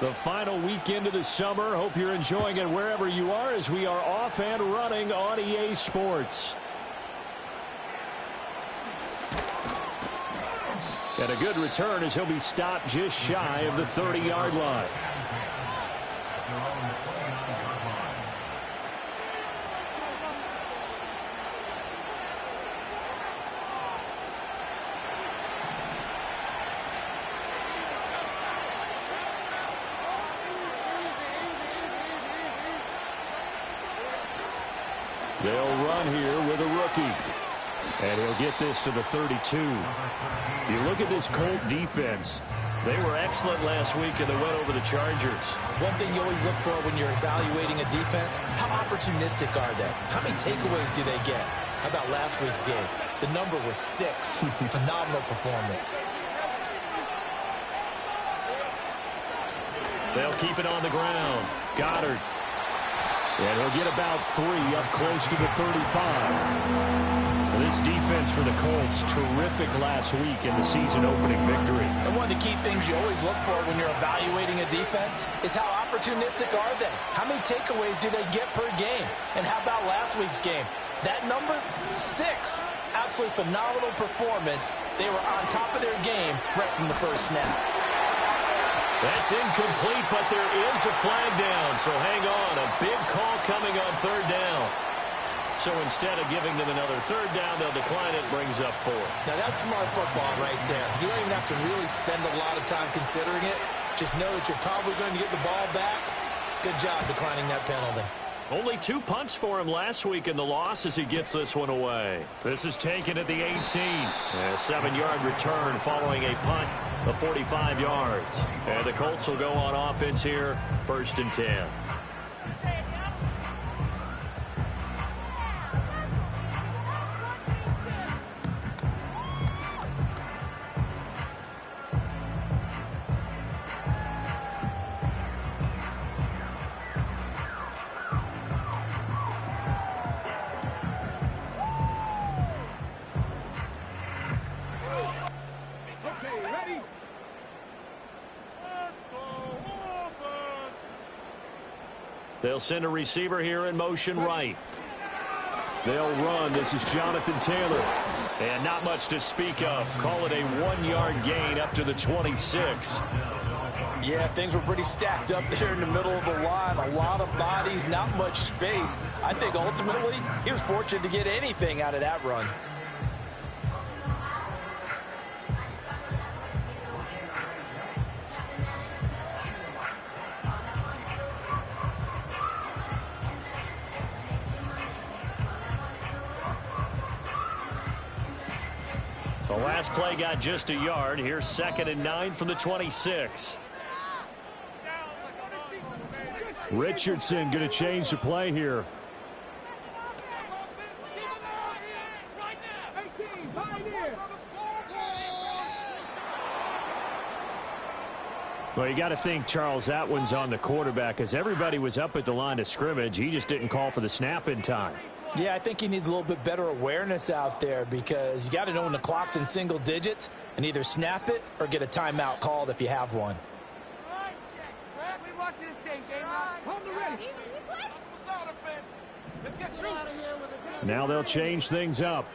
The final weekend of the summer. Hope you're enjoying it wherever you are as we are off and running on EA Sports. And a good return as he'll be stopped just shy of the 30-yard line. They'll run here with a rookie. And he'll get this to the 32. You look at this Colt defense. They were excellent last week and they went over the Chargers. One thing you always look for when you're evaluating a defense, how opportunistic are they? How many takeaways do they get? How about last week's game? The number was 6. Phenomenal performance. They'll keep it on the ground. Goddard. And he'll get about 3 up close to the 35. This defense for the Colts, terrific last week in the season-opening victory. And one of the key things you always look for when you're evaluating a defense is how opportunistic are they? How many takeaways do they get per game? And how about last week's game? That number, 6. Absolutely phenomenal performance. They were on top of their game right from the first snap. That's incomplete, but there is a flag down, so hang on. A big call coming on 3rd down. So instead of giving them another 3rd down, they'll decline it, brings up 4. Now that's smart football right there. You don't even have to really spend a lot of time considering it. Just know that you're probably going to get the ball back. Good job declining that penalty. Only 2 punts for him last week in the loss as he gets this one away. This is taken at the 18. A 7-yard return following a punt of 45 yards. And the Colts will go on offense here, 1st and 10. They'll send a receiver here in motion right. They'll run. This is Jonathan Taylor. And not much to speak of. Call it a 1-yard gain up to the 26. Yeah, things were pretty stacked up there in the middle of the line. A lot of bodies, not much space. I think ultimately he was fortunate to get anything out of that run. The last play got just a yard. Here's 2nd and 9 from the 26. Richardson going to change the play here. Well, you got to think, Charles, that one's on the quarterback as everybody was up at the line of scrimmage. He just didn't call for the snap in time. Yeah, I think he needs a little bit better awareness out there because you got to know when the clock's in single digits and either snap it or get a timeout called if you have one. Now they'll change things up.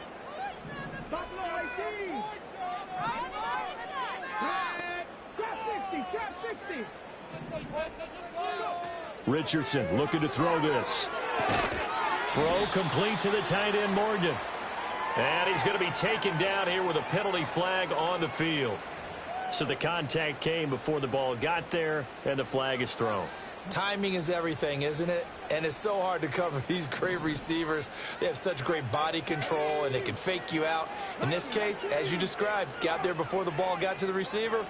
Richardson looking to throw this. Throw complete to the tight end, Morgan. And he's going to be taken down here with a penalty flag on the field. So the contact came before the ball got there, and the flag is thrown. Timing is everything, isn't it? And it's so hard to cover these great receivers. They have such great body control, and they can fake you out. In this case, as you described, got there before the ball got to the receiver.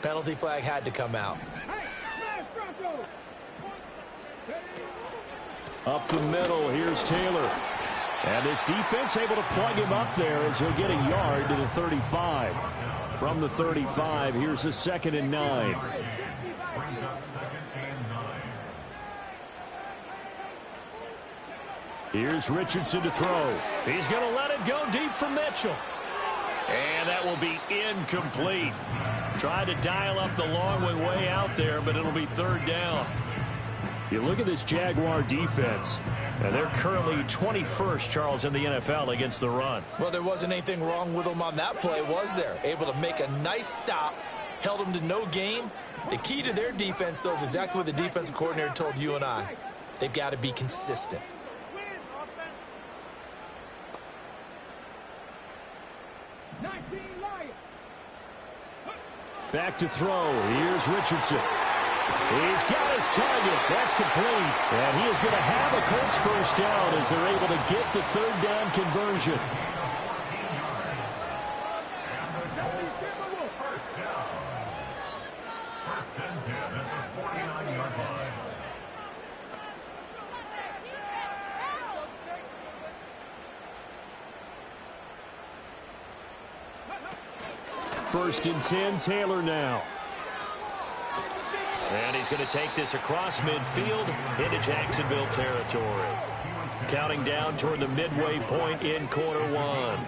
Penalty flag had to come out. Up the middle, here's Taylor. And this defense able to plug him up there as he'll get a yard to the 35. From the 35, here's a 2nd and 9. Here's Richardson to throw. He's going to let it go deep for Mitchell. And that will be incomplete. Tried to dial up the long one way out there, but it'll be 3rd down. You look at this Jaguar defense, and they're currently 21st, Charles, in the NFL against the run. Well, there wasn't anything wrong with them on that play, was there? Able to make a nice stop, held them to no gain. The key to their defense, though, is exactly what the defensive coordinator told you and I. They've got to be consistent. Back to throw. Here's Richardson. He's got his target. That's complete. And he is going to have a Colts first down as they're able to get the 3rd down conversion. First and 10, Taylor now. And he's going to take this across midfield into Jacksonville territory. Counting down toward the midway point in quarter 1.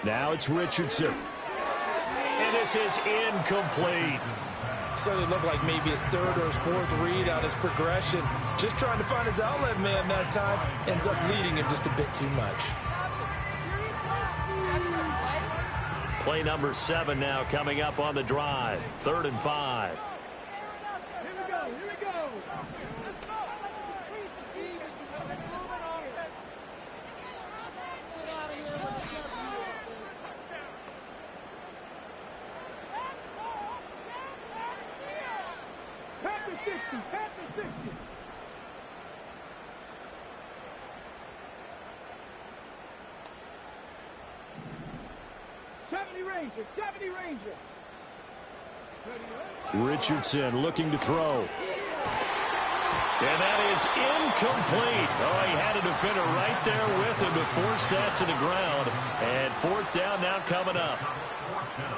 Now it's Richardson. And this is incomplete. Certainly looked like maybe his 3rd or his 4th read on his progression. Just trying to find his outlet man that time. Ends up leading him just a bit too much. Play number 7 now coming up on the drive. 3rd and 5. Here we go. Let's go. Panther 60. 70 Ranger. Richardson looking to throw. And that is incomplete. Oh, he had a defender right there with him to force that to the ground. And 4th down now coming up.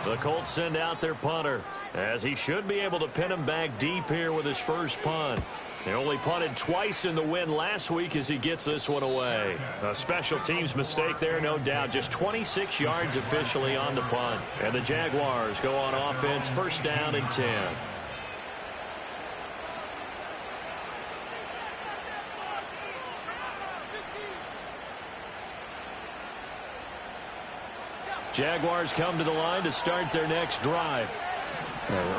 The Colts send out their punter, as he should be able to pin him back deep here with his first punt. They only punted twice in the win last week as he gets this one away. A special teams mistake there, no doubt. Just 26 yards officially on the punt. And the Jaguars go on offense, 1st down and 10. Jaguars come to the line to start their next drive.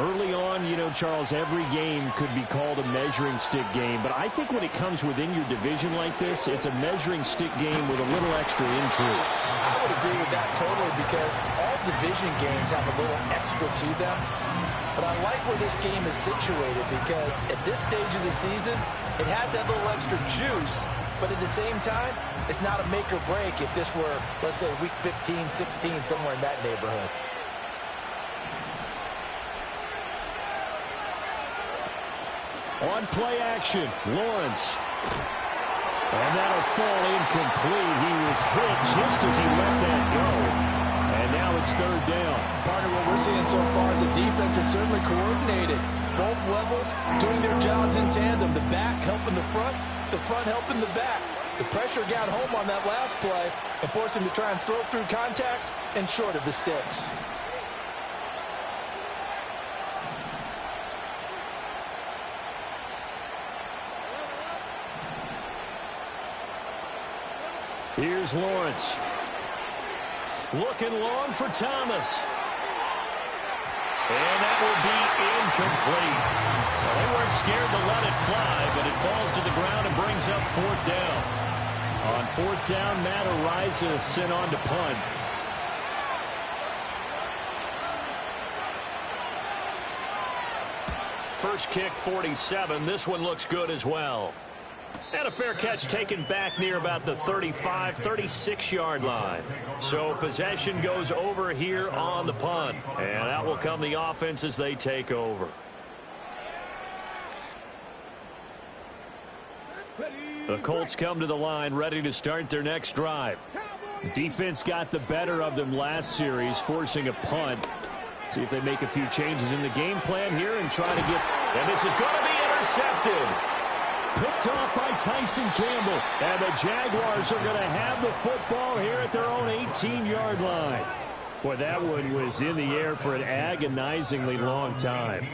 Early on, you know, Charles, every game could be called a measuring stick game. But I think when it comes within your division like this, it's a measuring stick game with a little extra intrigue. I would agree with that totally, because all division games have a little extra to them. But I like where this game is situated, because at this stage of the season, it has that little extra juice. But at the same time, it's not a make or break if this were, let's say, week 15, 16, somewhere in that neighborhood. On play action, Lawrence. And that'll fall incomplete. He was hit just as he let that go. And now it's 3rd down. Partner, what we're seeing so far is the defense is certainly coordinated. Both levels doing their jobs in tandem. The back helping the front helping the back. The pressure got home on that last play and forced him to try and throw through contact and short of the sticks. Here's Lawrence. Looking long for Thomas. And that will be incomplete. Well, they weren't scared to let it fly, but it falls to the ground and brings up 4th down. On 4th down, Matt Ariza sent on to punt. First kick, 47. This one looks good as well. And a fair catch taken back near about the 35, 36-yard line. So possession goes over here on the punt. And out will come the offense as they take over. The Colts come to the line ready to start their next drive. Defense got the better of them last series, forcing a punt. See if they make a few changes in the game plan here and try to get... And this is going to be intercepted. Picked off by Tyson Campbell. And the Jaguars are going to have the football here at their own 18-yard line. Boy, that one was in the air for an agonizingly long time.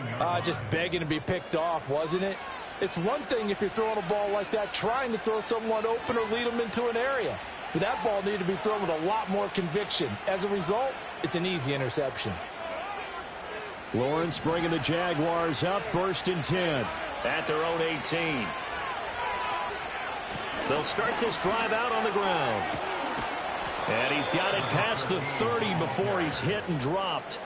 Just begging to be picked off, wasn't it? It's one thing if you're throwing a ball like that, trying to throw someone open or lead them into an area. But that ball needed to be thrown with a lot more conviction. As a result, it's an easy interception. Lawrence bringing the Jaguars up 1st and 10 at their own 18. They'll start this drive out on the ground. And he's got it past the 30 before he's hit and dropped.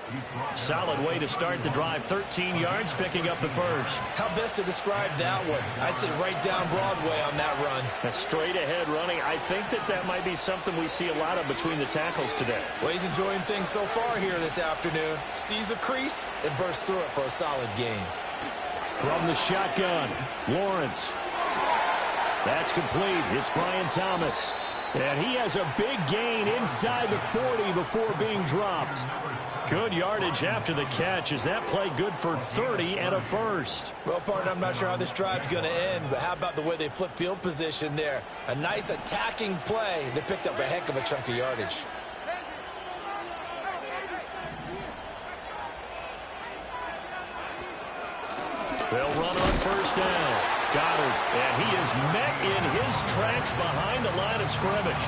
Solid way to start the drive. 13 yards, picking up the first. How best to describe that one? I'd say right down Broadway on that run. A straight ahead running. I think that might be something we see a lot of between the tackles today. Well, he's enjoying things so far here this afternoon. Sees a crease and bursts through it for a solid gain. From the shotgun, Lawrence. That's complete. It's Brian Thomas. And he has a big gain inside the 40 before being dropped. Good yardage after the catch. Is that play good for 30 and a first? Well, partner, I'm not sure how this drive's going to end, but how about the way they flip field position there? A nice attacking play. They picked up a heck of a chunk of yardage. They'll run on 1st down. Goddard, and he is met in his tracks behind the line of scrimmage.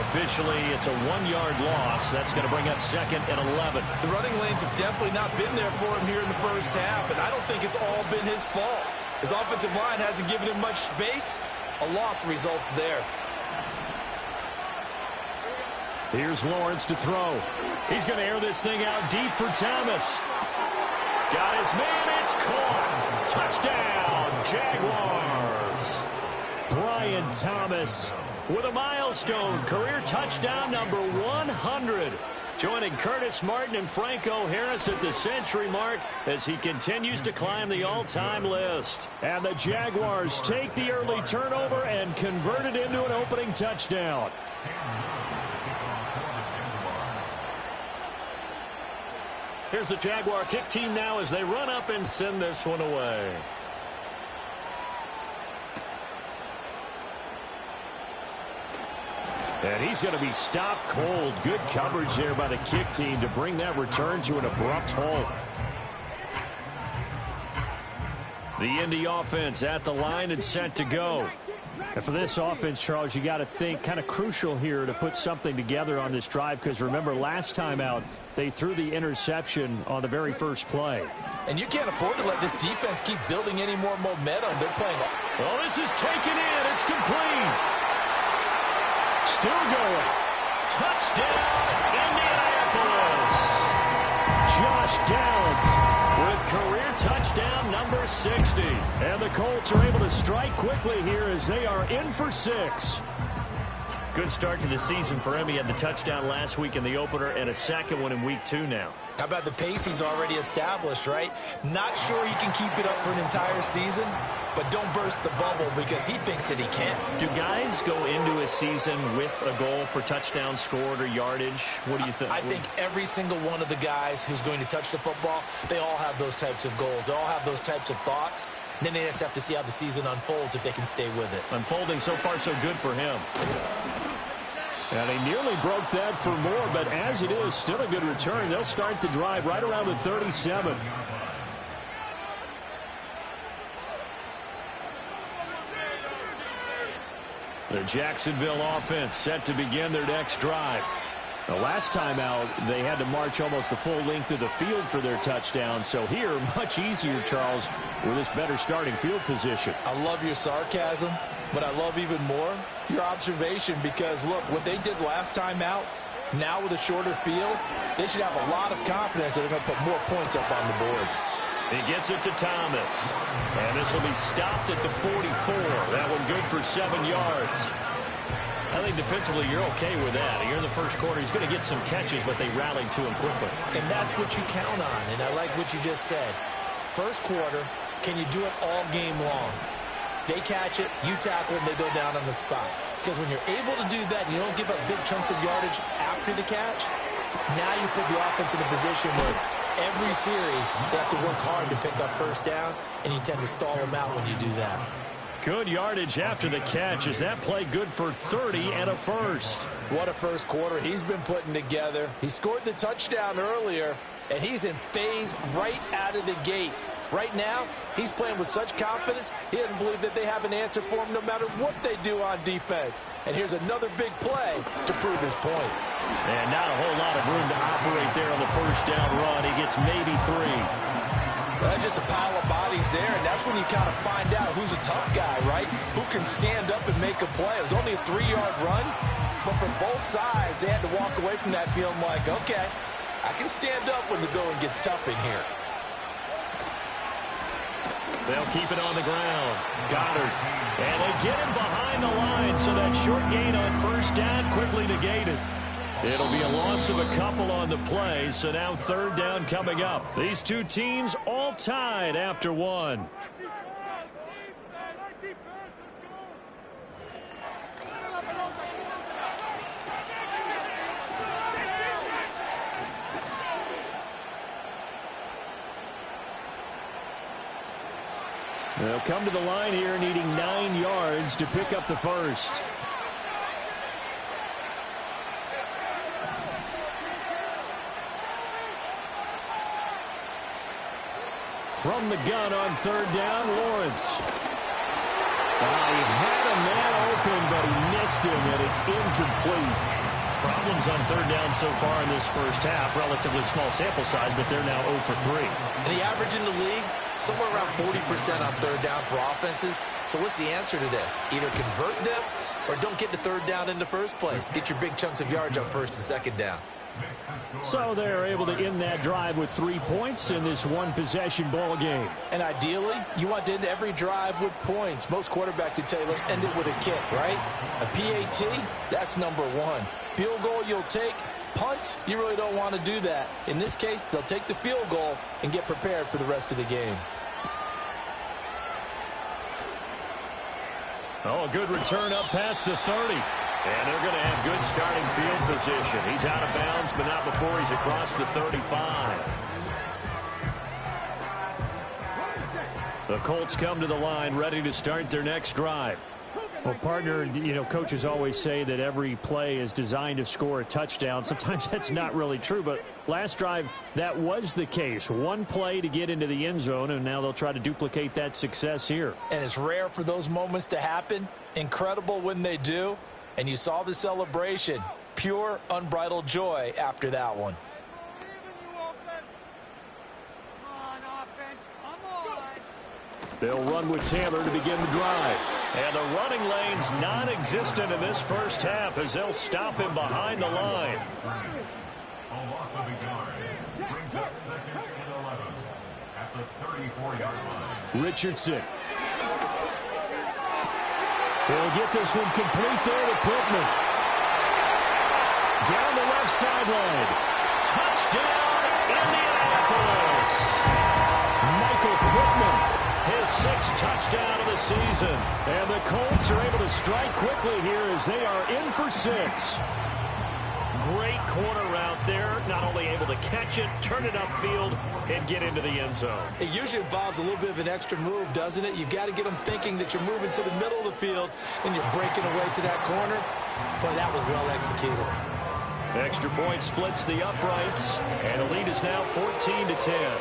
Officially, it's a 1-yard loss. That's going to bring up 2nd and 11. The running lanes have definitely not been there for him here in the first half, and I don't think it's all been his fault. His offensive line hasn't given him much space. A loss results there. Here's Lawrence to throw. He's going to air this thing out deep for Thomas. Got his man. It's caught. Touchdown, Jaguars. Brian Thomas with a milestone career touchdown number 100. Joining Curtis Martin and Franco Harris at the century mark as he continues to climb the all-time list. And the Jaguars take the early turnover and convert it into an opening touchdown. Here's the Jaguar kick team now as they run up and send this one away. And he's going to be stopped cold. Good coverage there by the kick team to bring that return to an abrupt halt. The Indy offense at the line and set to go. And for this offense, Charles, you got to think kind of crucial here to put something together on this drive, because remember last time out they threw the interception on the very first play. And you can't afford to let this defense keep building any more momentum. They're playing. Well, this is taken in. It's complete. Still going. Touchdown, Indianapolis. Josh Downs with career touchdown number 60. And the Colts are able to strike quickly here as they are in for 6. Good start to the season for him. He had the touchdown last week in the opener and a second one in week 2 now. How about the pace he's already established, right? Not sure he can keep it up for an entire season, but don't burst the bubble because he thinks that he can. Do guys go into a season with a goal for touchdowns scored or yardage? What do you think? I think every single one of the guys who's going to touch the football, they all have those types of goals. They all have those types of thoughts. And then they just have to see how the season unfolds if they can stay with it. Unfolding so far so good for him. And he nearly broke that for more, but as it is, still a good return. They'll start the drive right around the 37. The Jacksonville offense set to begin their next drive. The last time out, they had to march almost the full length of the field for their touchdown. So here, much easier, Charles, with this better starting field position. I love your sarcasm, but I love even more your observation because, look, what they did last time out, now with a shorter field, they should have a lot of confidence that they're going to put more points up on the board. He gets it to Thomas. And this will be stopped at the 44. That one good for 7 yards. I think defensively you're okay with that. Here in the first quarter, he's going to get some catches, but they rallied to him quickly. And that's what you count on, and I like what you just said. First quarter, can you do it all game long? They catch it, you tackle them, they go down on the spot. Because when you're able to do that and you don't give up big chunks of yardage after the catch, now you put the offense in a position where every series they have to work hard to pick up first downs, and you tend to stall them out when you do that. Good yardage after the catch. Is that play good for 30 and a first? What a first quarter he's been putting together. He scored the touchdown earlier, and he's in phase right out of the gate. Right now, he's playing with such confidence, he doesn't believe that they have an answer for him no matter what they do on defense. And here's another big play to prove his point. And not a whole lot of room to operate there on the first down run. He gets maybe 3. Well, that's just a pile of bodies there, and that's when you kind of find out who's a tough guy, right? Who can stand up and make a play. It was only a 3-yard run, but from both sides, they had to walk away from that feeling like, okay, I can stand up when the going gets tough in here. They'll keep it on the ground. Goddard. And they get him behind the line, so that short gain on first down quickly negated. It'll be a loss of a couple on the play, so now third down coming up. These two teams all tied after one. They'll come to the line here needing 9 yards to pick up the first. From the gun on third down, Lawrence. He had a man open, but he missed him, and it's incomplete. Problems on third down so far in this first half. Relatively small sample size, but they're now 0 for 3. And the average in the league, somewhere around 40% on third down for offenses. So what's the answer to this? Either convert them or don't get the third down in the first place. Get your big chunks of yards on first and second down. So they're able to end that drive with 3 points in this one-possession ball game. And ideally, you want to end every drive with points. Most quarterbacks would tell you, let's end it with a kick, right? A PAT, that's number 1. Field goal you'll take. Punts, you really don't want to do that. In this case, they'll take the field goal and get prepared for the rest of the game. Oh, a good return up past the 30. And they're going to have good starting field position. He's out of bounds, but not before he's across the 35. The Colts come to the line, ready to start their next drive. Well, partner, you know, coaches always say that every play is designed to score a touchdown. Sometimes that's not really true, but last drive, that was the case. One play to get into the end zone, and now they'll try to duplicate that success here. And it's rare for those moments to happen. Incredible when they do. And you saw the celebration. Pure, unbridled joy after that one. They'll run with Taylor to begin the drive. And the running lane's non-existent in this first half as they'll stop him behind the line. Richardson. He'll get this one complete there to Pittman. Down the left sideline. Touchdown, Indianapolis. Michael Pittman, his 6th touchdown of the season. And the Colts are able to strike quickly here as they are in for 6. Great corner route there. Not only able to catch it, turn it upfield, and get into the end zone. It usually involves a little bit of an extra move, doesn't it? You've got to get them thinking that you're moving to the middle of the field and you're breaking away to that corner. But that was well executed. Extra point splits the uprights, and the lead is now 14-10.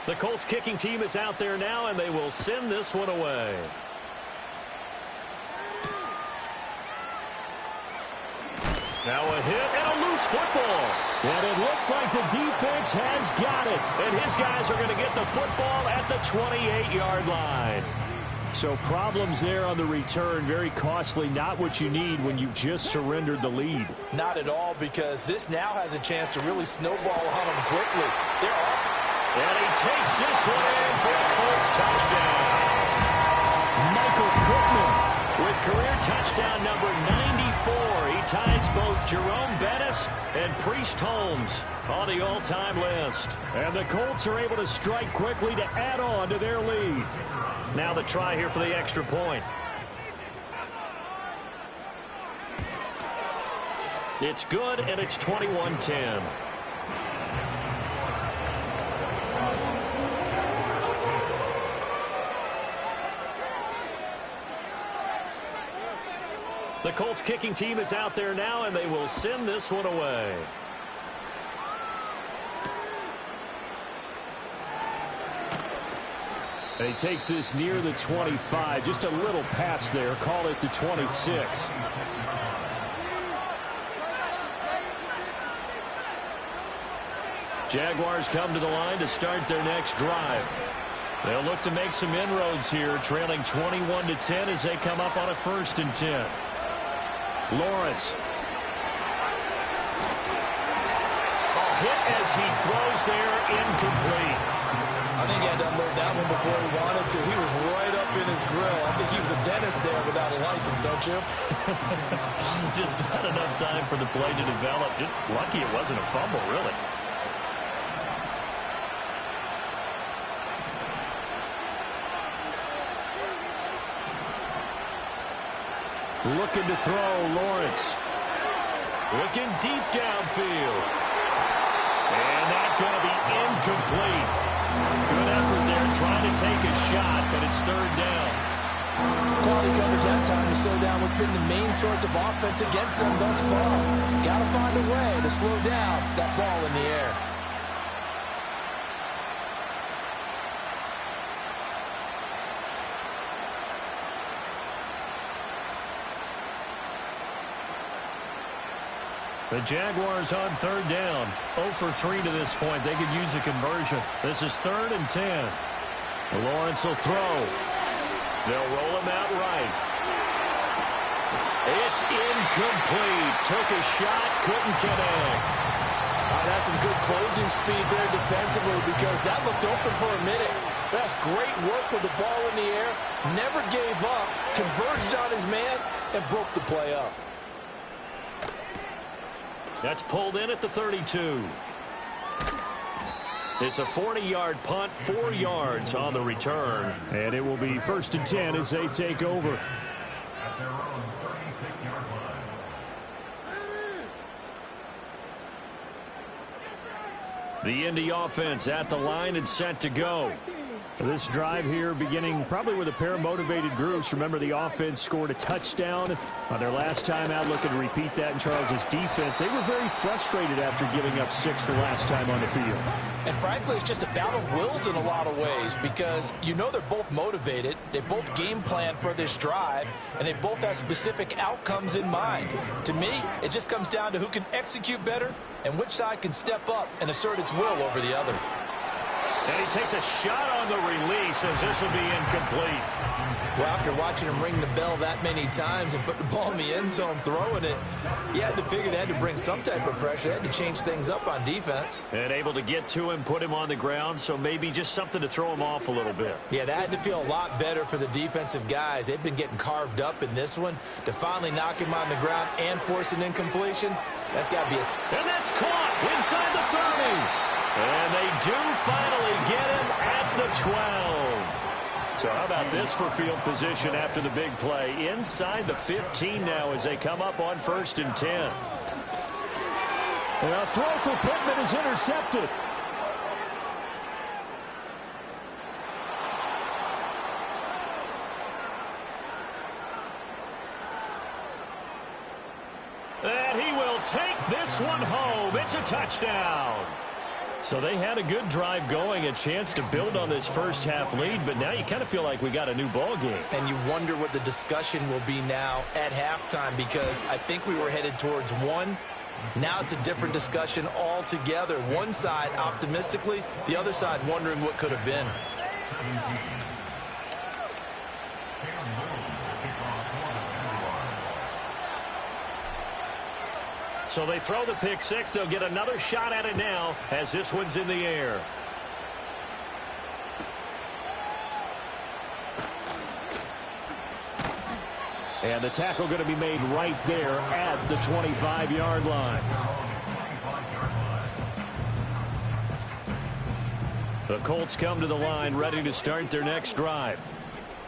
The Colts kicking team is out there now, and they will send this one away. Now a hit and a loose football. And it looks like the defense has got it. And his guys are going to get the football at the 28-yard line. So problems there on the return, very costly, not what you need when you've just surrendered the lead. Not at all, because this now has a chance to really snowball on them quickly. They're off. And he takes this one in for a Colts touchdown. Michael Pittman with career touchdown number 94. He ties both Jerome Bettis and Priest Holmes on the all-time list. And the Colts are able to strike quickly to add on to their lead. Now the try here for the extra point. It's good, and it's 21-10. The Colts kicking team is out there now, and they will send this one away. And he takes this near the 25. Just a little pass there. Call it the 26. Jaguars come to the line to start their next drive. They'll look to make some inroads here, trailing 21-10 as they come up on a 1st and 10. Lawrence. A hit as he throws there, incomplete. I think he had to unload that one before he wanted to. He was right up in his grill. I think he was a dentist there without a license, don't you? Just not enough time for the play to develop. Just lucky it wasn't a fumble, really. Looking to throw, Lawrence. Looking deep downfield. And that's going to be incomplete. Good effort there trying to take a shot, but it's 3rd down. Quality coverage that time to slow down what's been the main source of offense against them thus far. Got to find a way to slow down that ball in the air. The Jaguars on 3rd down. 0 for 3 to this point. They could use a conversion. This is 3rd and 10. Lawrence will throw. They'll roll him out right. It's incomplete. Took a shot, couldn't connect. That's some good closing speed there defensively because that looked open for a minute. That's great work with the ball in the air. Never gave up. Converged on his man and broke the play up. That's pulled in at the 32. It's a 40-yard punt, 4 yards on the return. And it will be 1st and 10 as they take over. At their own 36-yard line. The Indy offense at the line and set to go. This drive here beginning probably with a pair of motivated groups. Remember, the offense scored a touchdown on their last time out. Looking to repeat that in Charles's defense. They were very frustrated after giving up 6 the last time on the field. And frankly, it's just a battle of wills in a lot of ways because you know they're both motivated. They both game plan for this drive, and they both have specific outcomes in mind. To me, it just comes down to who can execute better and which side can step up and assert its will over the other. And he takes a shot on the release as this will be incomplete. Well, after watching him ring the bell that many times and put the ball in the end zone throwing it, you had to figure they had to bring some type of pressure. They had to change things up on defense. And able to get to him, put him on the ground, so maybe just something to throw him off a little bit. Yeah, that had to feel a lot better for the defensive guys. They've been getting carved up in this one. To finally knock him on the ground and force an incompletion, that's got to be a... And that's caught inside the 30. And they do finally get him at the 12. So how about this for field position after the big play? Inside the 15 now as they come up on 1st and 10. And a throw for Pittman is intercepted. And he will take this one home. It's a touchdown. So they had a good drive going, a chance to build on this first half lead, but now you kind of feel like we got a new ball game. And you wonder what the discussion will be now at halftime because I think we were headed towards one. Now it's a different discussion altogether. One side optimistically, the other side wondering what could have been. So they throw the pick six. They'll get another shot at it now as this one's in the air. And the tackle going to be made right there at the 25-yard line. The Colts come to the line ready to start their next drive.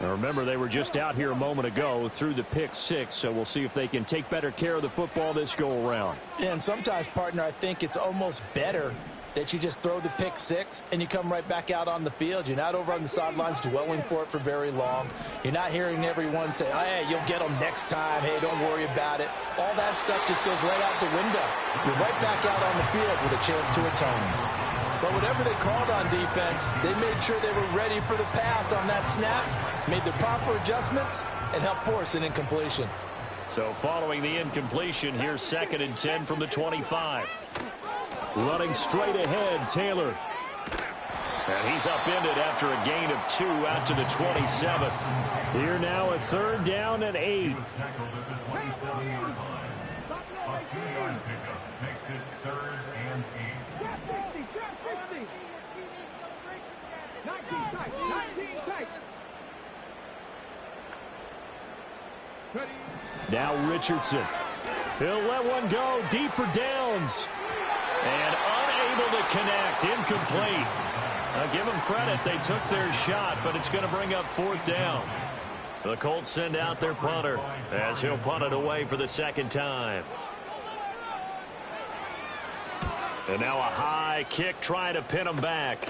Now remember, they were just out here a moment ago through the pick six, so we'll see if they can take better care of the football this go-around. Yeah, and sometimes, partner, I think it's almost better that you just throw the pick six and you come right back out on the field. You're not over on the sidelines dwelling for it for very long. You're not hearing everyone say, oh, hey, you'll get them next time. Hey, don't worry about it. All that stuff just goes right out the window. You're right back out on the field with a chance to atone. But whatever they called on defense, they made sure they were ready for the pass on that snap, made the proper adjustments, and helped force an incompletion. So following the incompletion, here's 2nd and 10 from the 25. Running straight ahead, Taylor. And he's upended after a gain of 2 out to the 27. Here now a 3rd down and 8. Tackled at the 27-yard line. A 2-yard pickup makes it 3rd and 8. Trap 60, trap 50. 19 tight, 19 tight. Ready. Now Richardson. He'll let one go deep for downs. And unable to connect. Incomplete. Now give them credit. They took their shot, but it's going to bring up 4th down. The Colts send out their punter as he'll punt it away for the 2nd time. And now a high kick trying to pin them back.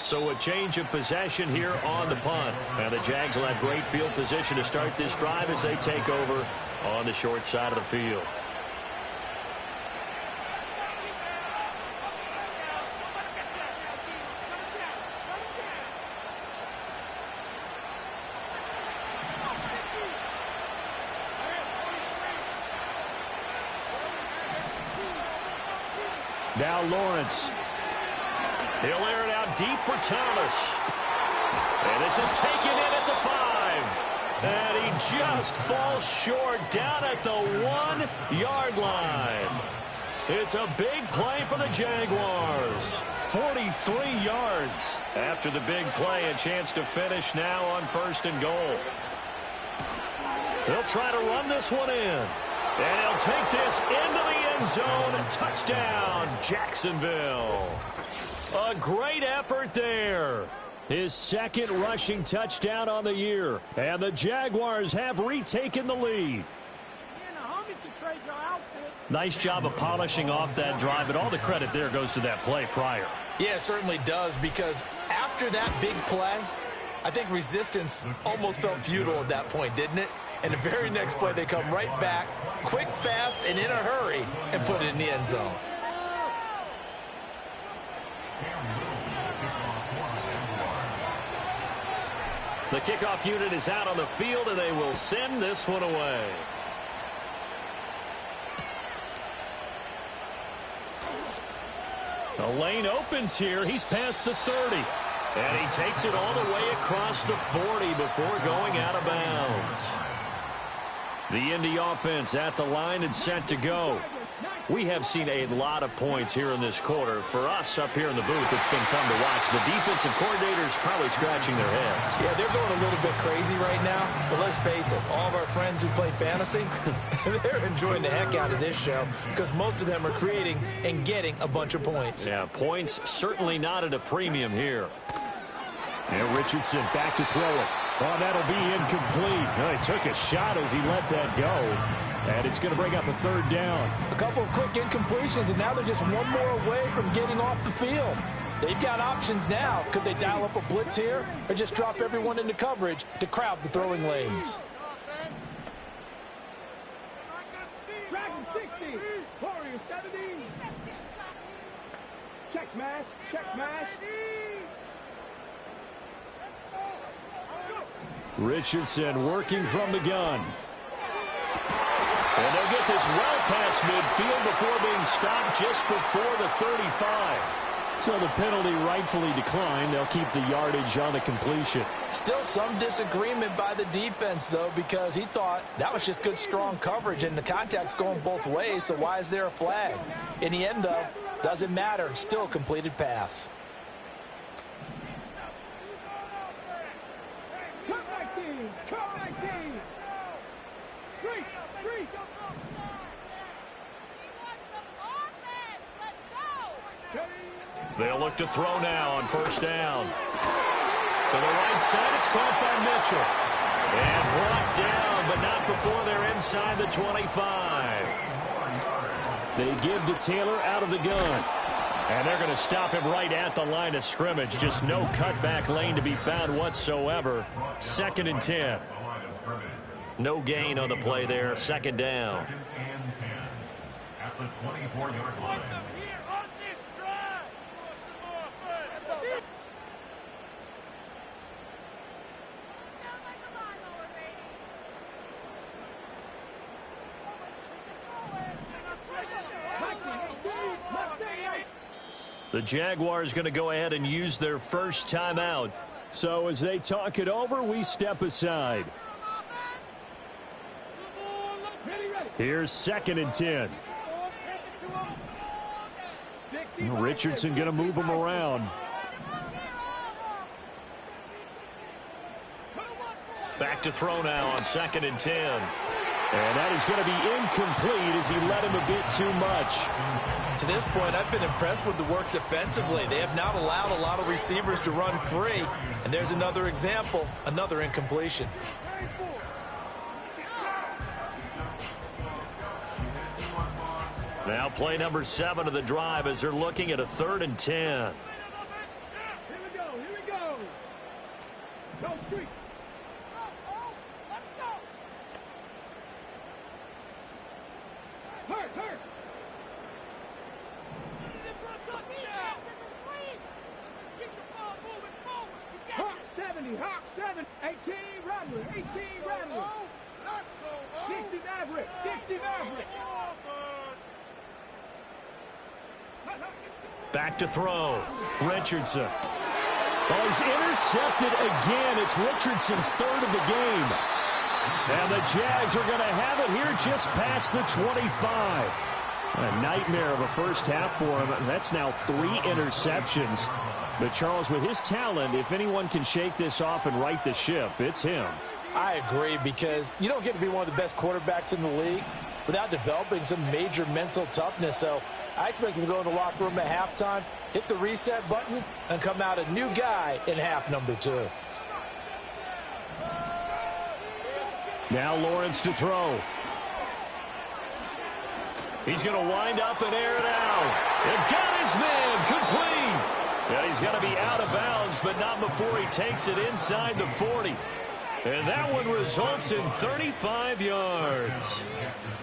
So a change of possession here on the punt. And the Jags will have great field position to start this drive as they take over on the short side of the field. Now Lawrence. He'll air it out deep for Thomas. And this is taken in at the 5. And he just falls short down at the 1-yard line. It's a big play for the Jaguars. 43 yards. After the big play, a chance to finish now on 1st and goal. They'll try to run this one in. And he'll take this into the end zone. Touchdown, Jacksonville. A great effort there. His 2nd rushing touchdown on the year. And the Jaguars have retaken the lead. Nice job of polishing off that drive, but all the credit there goes to that play prior. Yeah, it certainly does, because after that big play, I think resistance almost felt futile at that point, didn't it? And the very next play, they come right back, quick, fast, and in a hurry, and put it in the end zone. The kickoff unit is out on the field, and they will send this one away. The lane opens here. He's past the 30. And he takes it all the way across the 40 before going out of bounds. The Indy offense at the line and set to go. We have seen a lot of points here in this quarter. For us up here in the booth, it's been fun to watch. The defensive coordinators probably scratching their heads. Yeah, they're going a little bit crazy right now. But let's face it, all of our friends who play fantasy, they're enjoying the heck out of this show because most of them are creating and getting a bunch of points. Yeah, points certainly not at a premium here. And Richardson back to throw it. Oh, that'll be incomplete. Oh, he took a shot as he let that go. And it's going to bring up a 3rd down. A couple of quick incompletions, and now they're just one more away from getting off the field. They've got options now. Could they dial up a blitz here or just drop everyone into coverage to crowd the throwing lanes? Dragon 60. Warrior 70. Check smash. Check smash. Richardson working from the gun. And they'll get this well past midfield before being stopped just before the 35. So the penalty rightfully declined. They'll keep the yardage on the completion. Still some disagreement by the defense, though, because he thought that was just good, strong coverage, and the contact's going both ways, so why is there a flag? In the end, though, doesn't matter. Still completed pass. Come back, team. Come 19. Three. They'll look to throw now on first down. To the right side, it's caught by Mitchell. And brought down, but not before they're inside the 25. They give to Taylor out of the gun. And they're going to stop him right at the line of scrimmage. Just no cutback lane to be found whatsoever. 2nd and 10. No gain on the play there. 2nd down. 2nd and 10. At the 24-yard line. The Jaguars going to go ahead and use their first timeout. So as they talk it over, we step aside. Here's 2nd and 10. Richardson going to move him around. Back to throw now on 2nd and 10. And that is going to be incomplete as he led him a bit too much. To this point, I've been impressed with the work defensively. They have not allowed a lot of receivers to run free. And there's another example, another incompletion. Now play number 7 of the drive as they're looking at a 3rd and 10. Here we go. Go street. Hurt. Hawk 70, Hawk 7, 18 Rattler. 60 Maverick. Back to throw. Richardson. Oh, he's intercepted again. It's Richardson's 3rd of the game. And the Jags are going to have it here just past the 25. A nightmare of a first half for him. That's now 3 interceptions. But Charles, with his talent, if anyone can shake this off and right the ship, it's him. I agree, because you don't get to be one of the best quarterbacks in the league without developing some major mental toughness. So I expect him to go in the locker room at halftime, hit the reset button, and come out a new guy in half number 2. Now Lawrence to throw. He's going to wind up and air it out. And got his man complete. Yeah, he's going to be out of bounds, but not before he takes it inside the 40. And that one results in 35 yards.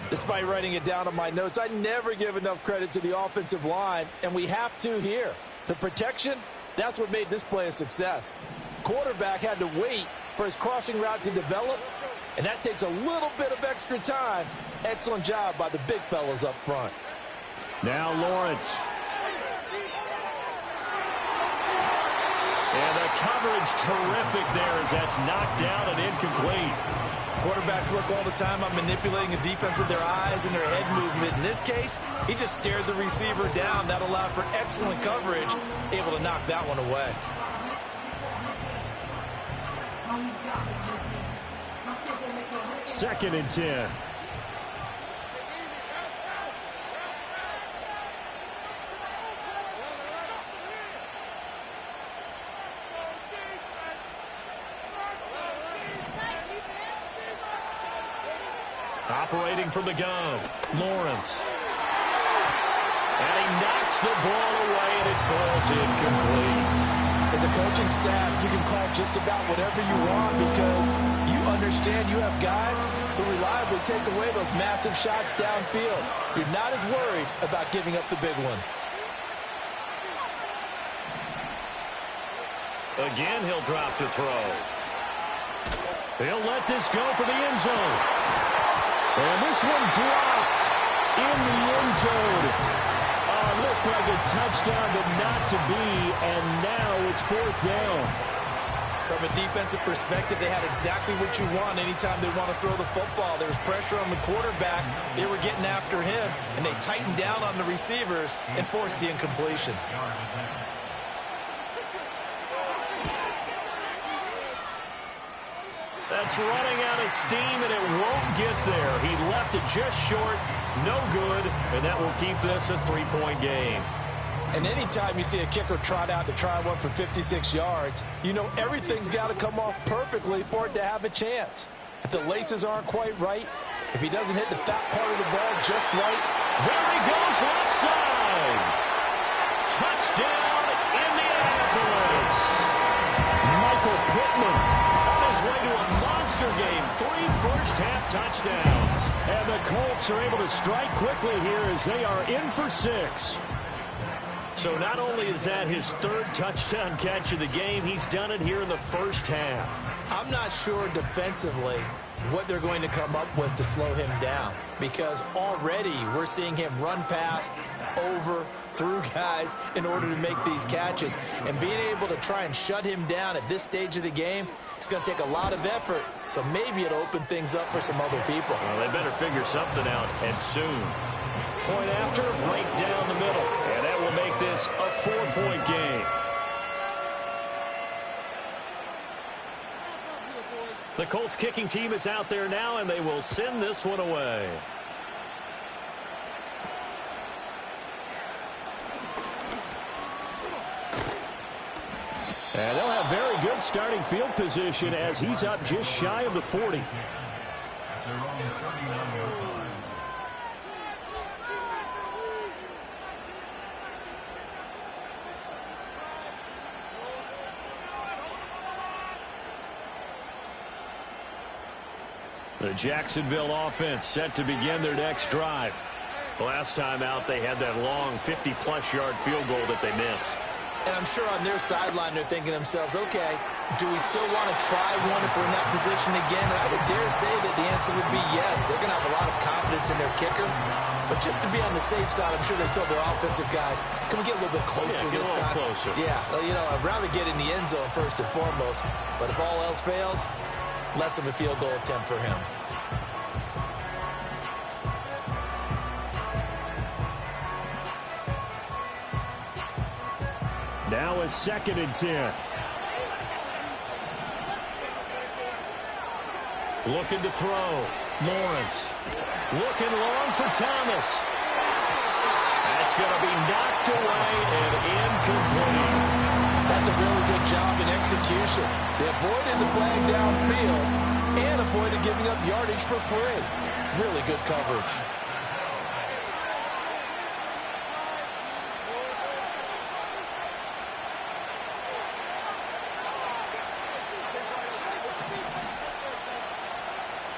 Despite writing it down on my notes, I never give enough credit to the offensive line, and we have to here. The protection, that's what made this play a success. Quarterback had to wait for his crossing route to develop, and that takes a little bit of extra time. Excellent job by the big fellas up front. Now Lawrence. And the coverage terrific there as that's knocked down and incomplete. Quarterbacks work all the time on manipulating a defense with their eyes and their head movement. In this case, he just stared the receiver down. That allowed for excellent coverage, able to knock that one away. Second and 10. Operating from the gun, Lawrence. And he knocks the ball away, and it falls incomplete. As a coaching staff, you can call just about whatever you want because you understand you have guys who reliably take away those massive shots downfield. You're not as worried about giving up the big one. Again, he'll drop to throw. He'll let this go for the end zone. And this one dropped in the end zone. Looked like a touchdown, but not to be, and now it's 4th down. From a defensive perspective, they had exactly what you want anytime they want to throw the football. There was pressure on the quarterback. They were getting after him, and they tightened down on the receivers and forced the incompletion. That's running out of steam, and it won't get there. He left it just short, no good, and that will keep this a 3-point game. And anytime you see a kicker trot out to try one for 56 yards, you know everything's got to come off perfectly for it to have a chance. If the laces aren't quite right, if he doesn't hit the fat part of the ball just right, there he goes left side. Touchdown, Indianapolis. Michael Pittman on his way to a monster game. 3 first-half touchdowns. And the Colts are able to strike quickly here as they are in for 6. So not only is that his 3rd touchdown catch of the game, he's done it here in the first half. I'm not sure defensively what they're going to come up with to slow him down, because already we're seeing him run past, over, through guys in order to make these catches. And being able to try and shut him down at this stage of the game, it's going to take a lot of effort. So maybe it'll open things up for some other people. Well, they better figure something out, and soon. Point after, right down the middle. And that will make this a 4-point game. The Colts kicking team is out there now, and they will send this one away. And they'll have very good starting field position as he's up just shy of the 40. The Jacksonville offense set to begin their next drive. Last time out, they had that long 50-plus yard field goal that they missed. And I'm sure on their sideline they're thinking to themselves, okay, do we still want to try one if we're in that position again? And I would dare say that the answer would be yes. They're going to have a lot of confidence in their kicker. But just to be on the safe side, I'm sure they told their offensive guys, can we get a little bit closer this time? Closer. Yeah, well, you know, I'd rather get in the end zone first and foremost. But if all else fails, less of a field goal attempt for him. Now a 2nd and 10. Looking to throw. Lawrence. Looking long for Thomas. That's going to be knocked away and incomplete. That's a really good job in execution. They avoided the flag downfield and avoided giving up yardage for free. Really good coverage.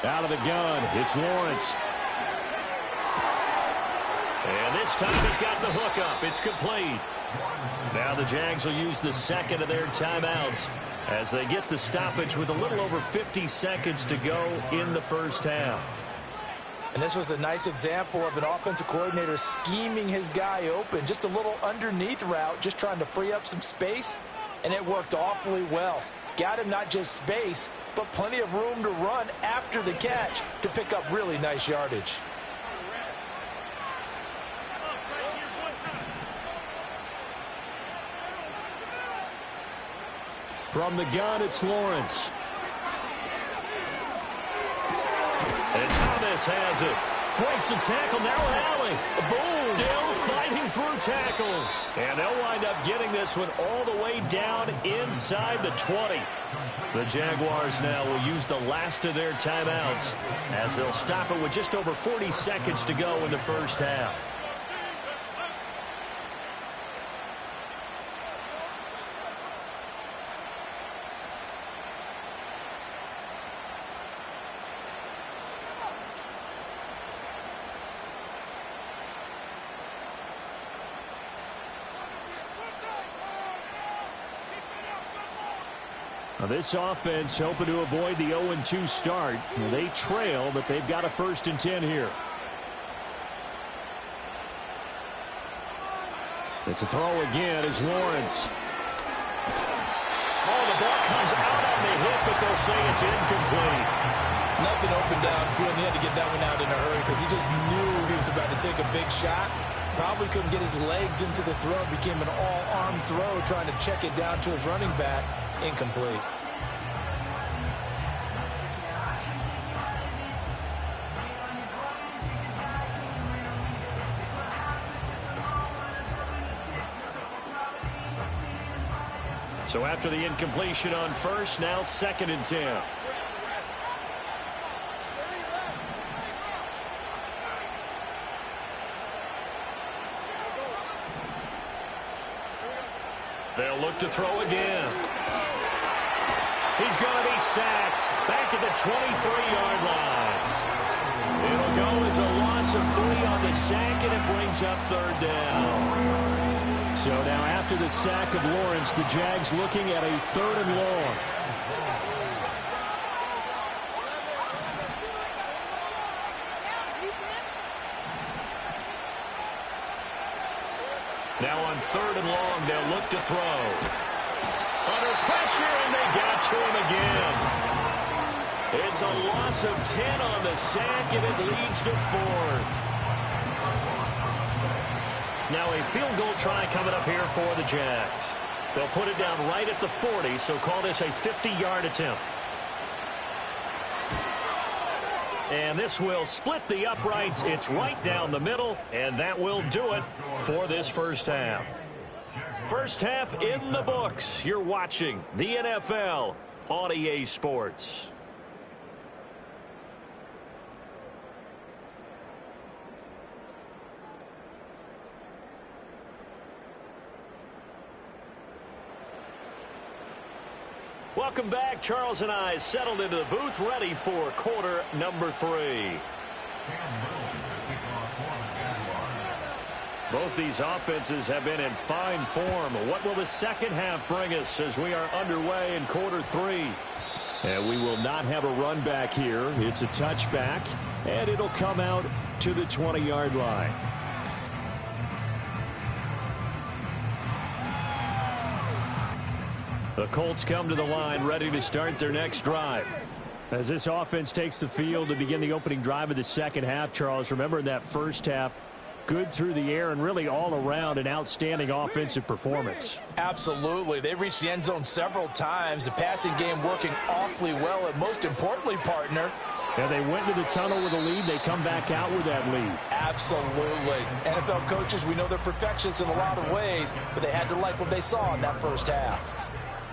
Out of the gun, it's Lawrence. And this time he's got the hook up. It's complete. Now the Jags will use the 2nd of their timeouts as they get the stoppage with a little over 50 seconds to go in the first half. And this was a nice example of an offensive coordinator scheming his guy open. Just a little underneath route, just trying to free up some space, and it worked awfully well. Got him not just space, but plenty of room to run after the catch to pick up really nice yardage. From the gun, it's Lawrence. And Thomas has it. Breaks the tackle, now an alley. Boom! Still fighting through tackles. And they'll wind up getting this one all the way down inside the 20. The Jaguars now will use the last of their timeouts as they'll stop it with just over 40 seconds to go in the first half. Now this offense hoping to avoid the 0-2 start. They trail, but they've got a 1st and 10 here. It's a throw again as Lawrence. Oh, the ball comes out on the hit, but they'll say it's incomplete. Nothing open downfield. He had to get that one out in a hurry because he just knew he was about to take a big shot. Probably couldn't get his legs into the throw. Became an all-arm throw trying to check it down to his running back. Incomplete. So after the incompletion on first, now 2nd and 10. They'll look to throw again. He's going to be sacked back at the 23-yard line. It'll go as a loss of 3 on the sack, and it brings up 3rd down. So now after the sack of Lawrence, the Jags looking at a 3rd and long. Now on 3rd and long, they'll look to throw. Under pressure, and they got to him again. It's a loss of 10 on the sack, and it leads to 4th. Now a field goal try coming up here for the Jags. They'll put it down right at the 40, so call this a 50-yard attempt. And this will split the uprights. It's right down the middle, and that will do it for this first half. First half in the books. You're watching the NFL on EA Sports. Welcome back. Charles and I settled into the booth, ready for quarter number 3. Both these offenses have been in fine form. What will the second half bring us as we are underway in quarter 3? And we will not have a run back here. It's a touchback, and it'll come out to the 20-yard line. The Colts come to the line, ready to start their next drive. As this offense takes the field to begin the opening drive of the second half, Charles, remember in that first half, good through the air and really all around an outstanding offensive performance. Absolutely. They've reached the end zone several times. The passing game working awfully well, and most importantly, partner, yeah, they went to the tunnel with a lead. They come back out with that lead. Absolutely. NFL coaches, we know they're perfectionists in a lot of ways, but they had to like what they saw in that first half.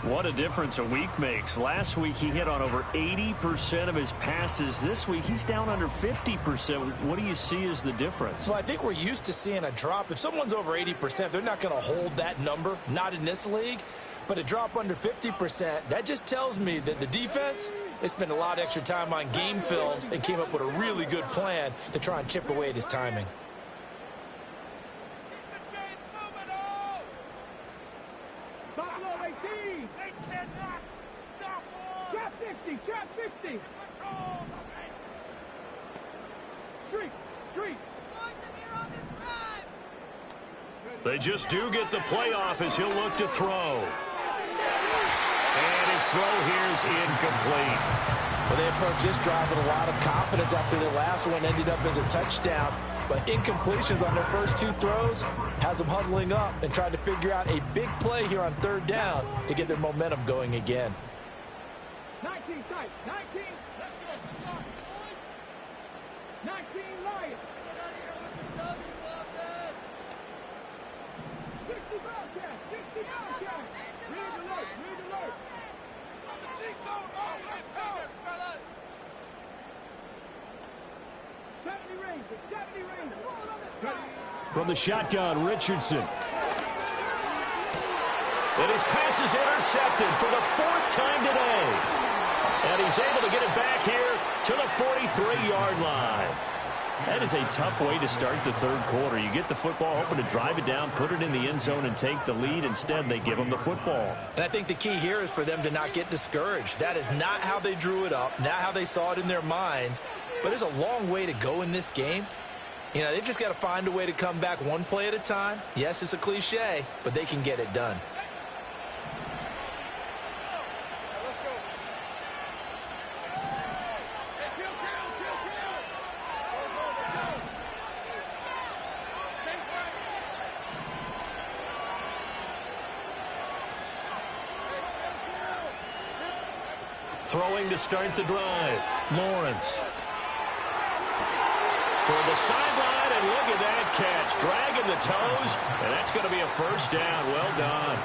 What a difference a week makes. Last week he hit on over 80% of his passes. This week he's down under 50%. What do you see as the difference? Well, I think we're used to seeing a drop. If someone's over 80%, they're not going to hold that number, not in this league. But a drop under 50%, that just tells me that the defense, they spent a lot of extra time on game films and came up with a really good plan to try and chip away at his timing. Trap 60. Street. They just do get the playoff as he'll look to throw. And his throw here is incomplete. Well, they approached this drive with a lot of confidence after their last one ended up as a touchdown. But incompletions on their first 2 throws has them huddling up and trying to figure out a big play here on 3rd down to get their momentum going again. 19 tight. 19. Let's go. 19 Lions. 60 Bobcats. 60 Bobcats. Read alert. 70 Rangers. From the shotgun, Richardson. And his pass is intercepted for the 4th time today. And he's able to get it back here to the 43-yard line. That is a tough way to start the 3rd quarter. You get the football, hoping to drive it down, put it in the end zone, and take the lead. Instead, they give him the football. And I think the key here is for them to not get discouraged. That is not how they drew it up, not how they saw it in their minds. But there's a long way to go in this game. You know, they've just got to find a way to come back one play at a time. Yes, it's a cliche, but they can get it done. Throwing to start the drive. Lawrence. Toward the sideline, and look at that catch. Dragging the toes, and that's going to be a first down. Well done.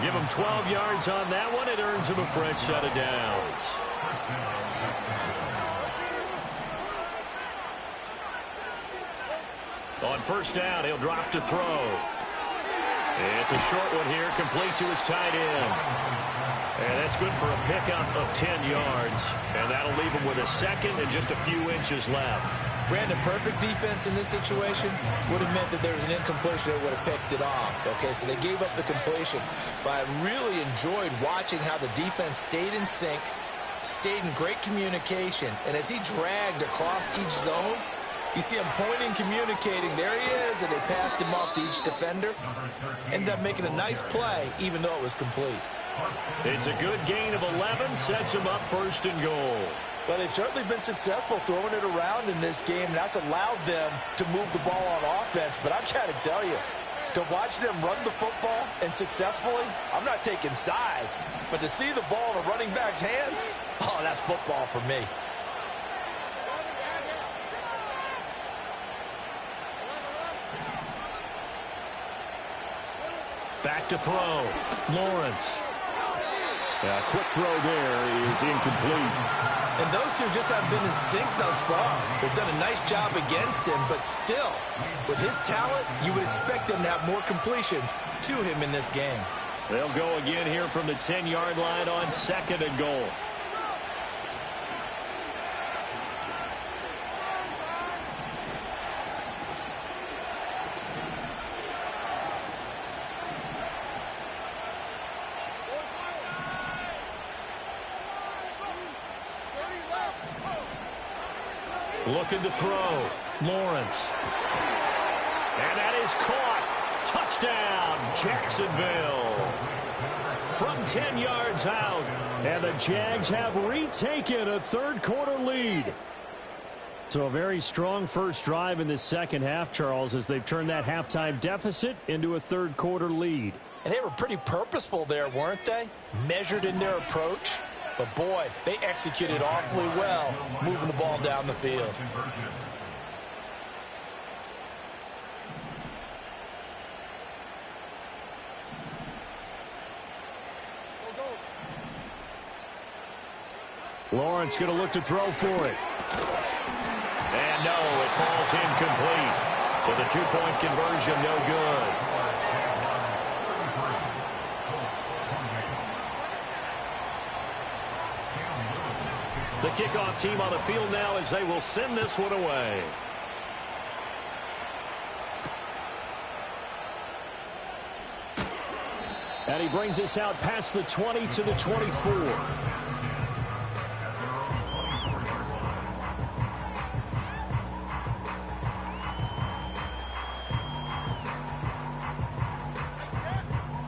Give him 12 yards on that one. It earns him a fresh set of downs. On first down, he'll drop to throw. It's a short one here, complete to his tight end. And that's good for a pickup of 10 yards. And that'll leave him with a second and just a few inches left. Brandon, perfect defense in this situation would have meant that there was an incompletion that would have picked it off. Okay, so they gave up the completion. But I really enjoyed watching how the defense stayed in sync, stayed in great communication. And as he dragged across each zone, you see him pointing, communicating. There he is, and they passed him off to each defender. Ended up making a nice play, even though it was complete. It's a good gain of 11, sets him up first and goal. Well, they've certainly been successful throwing it around in this game, and that's allowed them to move the ball on offense. But I've got to tell you, to watch them run the football and successfully, I'm not taking sides, but to see the ball in a running back's hands, oh, that's football for me. Back to throw. Lawrence. A quick throw there is incomplete. And those two just haven't been in sync thus far. They've done a nice job against him, but still, with his talent, you would expect them to have more completions to him in this game. They'll go again here from the 10-yard line on second and goal. Looking to throw. Lawrence. And that is caught. Touchdown, Jacksonville. From 10 yards out. And the Jags have retaken a third-quarter lead. So a very strong first drive in the second half, Charles, as they've turned that halftime deficit into a third-quarter lead. And they were pretty purposeful there, weren't they? Measured in their approach. But, boy, they executed awfully well, moving the ball down the field. Lawrence going to look to throw for it. And no, it falls incomplete. So the two-point conversion no good. The kickoff team on the field now as they will send this one away. And he brings us out past the 20 to the 24.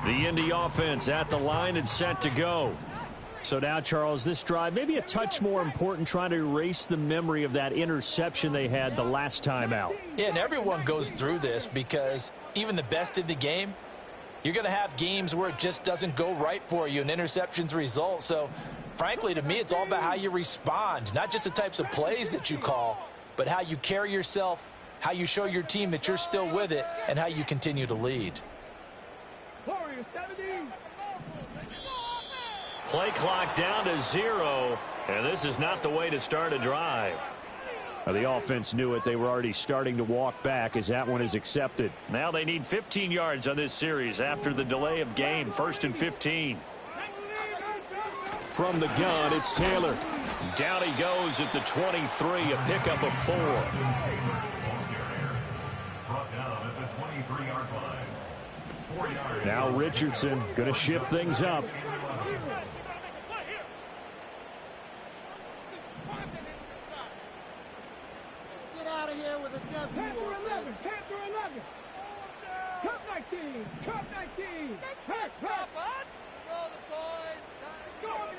The Indy offense at the line and set to go. So now, Charles, this drive maybe a touch more important, trying to erase the memory of that interception they had the last time out. Yeah, and everyone goes through this because even the best in the game, you're going to have games where it just doesn't go right for you and interceptions result. So, frankly, to me, it's all about how you respond, not just the types of plays that you call, but how you carry yourself, how you show your team that you're still with it, and how you continue to lead. Play clock down to 0, and this is not the way to start a drive. The offense knew it. They were already starting to walk back as that one is accepted. Now they need 15 yards on this series after the delay of game. 1st and 15. From the gun, it's Taylor. Down he goes at the 23, a pickup of 4. Now Richardson going to shift things up.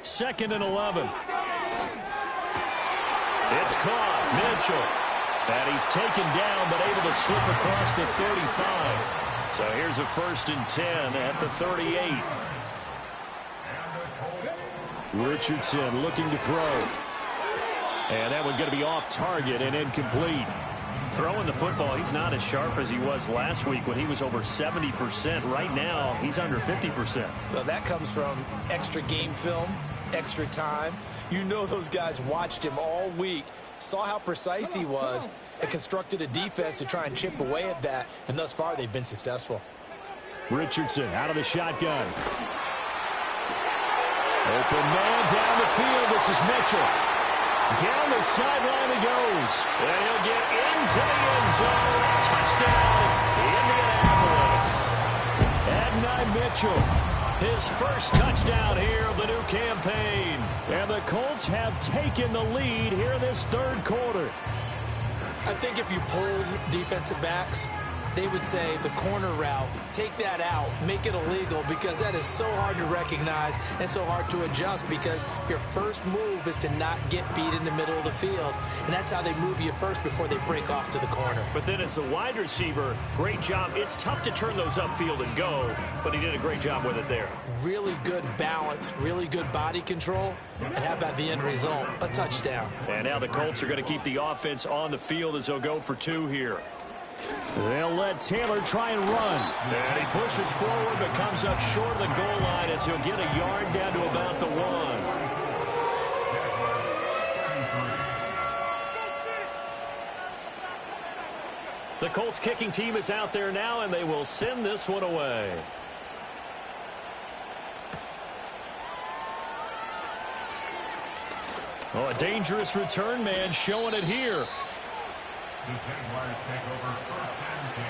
Second and 11. It's caught. Mitchell. And he's taken down, but able to slip across the 35. So here's a 1st and 10 at the 38. Richardson looking to throw. And that one going to be off target and incomplete. Throwing the football, he's not as sharp as he was last week when he was over 70%. Right now, he's under 50%. Well, that comes from extra game film, extra time. You know those guys watched him all week, saw how precise he was, and constructed a defense to try and chip away at that, and thus far they've been successful. Richardson out of the shotgun. Open man down the field. This is Mitchell. Down the sideline he goes. And he'll get into the end zone. Touchdown, Indianapolis. Adonai Mitchell, his first touchdown here of the new campaign. And the Colts have taken the lead here in this third quarter. I think if you pulled defensive backs, they would say the corner route, take that out, make it illegal, because that is so hard to recognize and so hard to adjust, because your first move is to not get beat in the middle of the field, and that's how they move you first before they break off to the corner. But then as the wide receiver, great job. It's tough to turn those upfield and go, but he did a great job with it there. Really good balance, really good body control, and how about the end result? A touchdown. And now the Colts are going to keep the offense on the field as they'll go for 2 here. They'll let Taylor try and run. And he pushes forward but comes up short of the goal line as he'll get a yard down to about the 1. The Colts kicking team is out there now, and they will send this one away. Oh, a dangerous return man showing it here. The Jaguars take over 1st and 10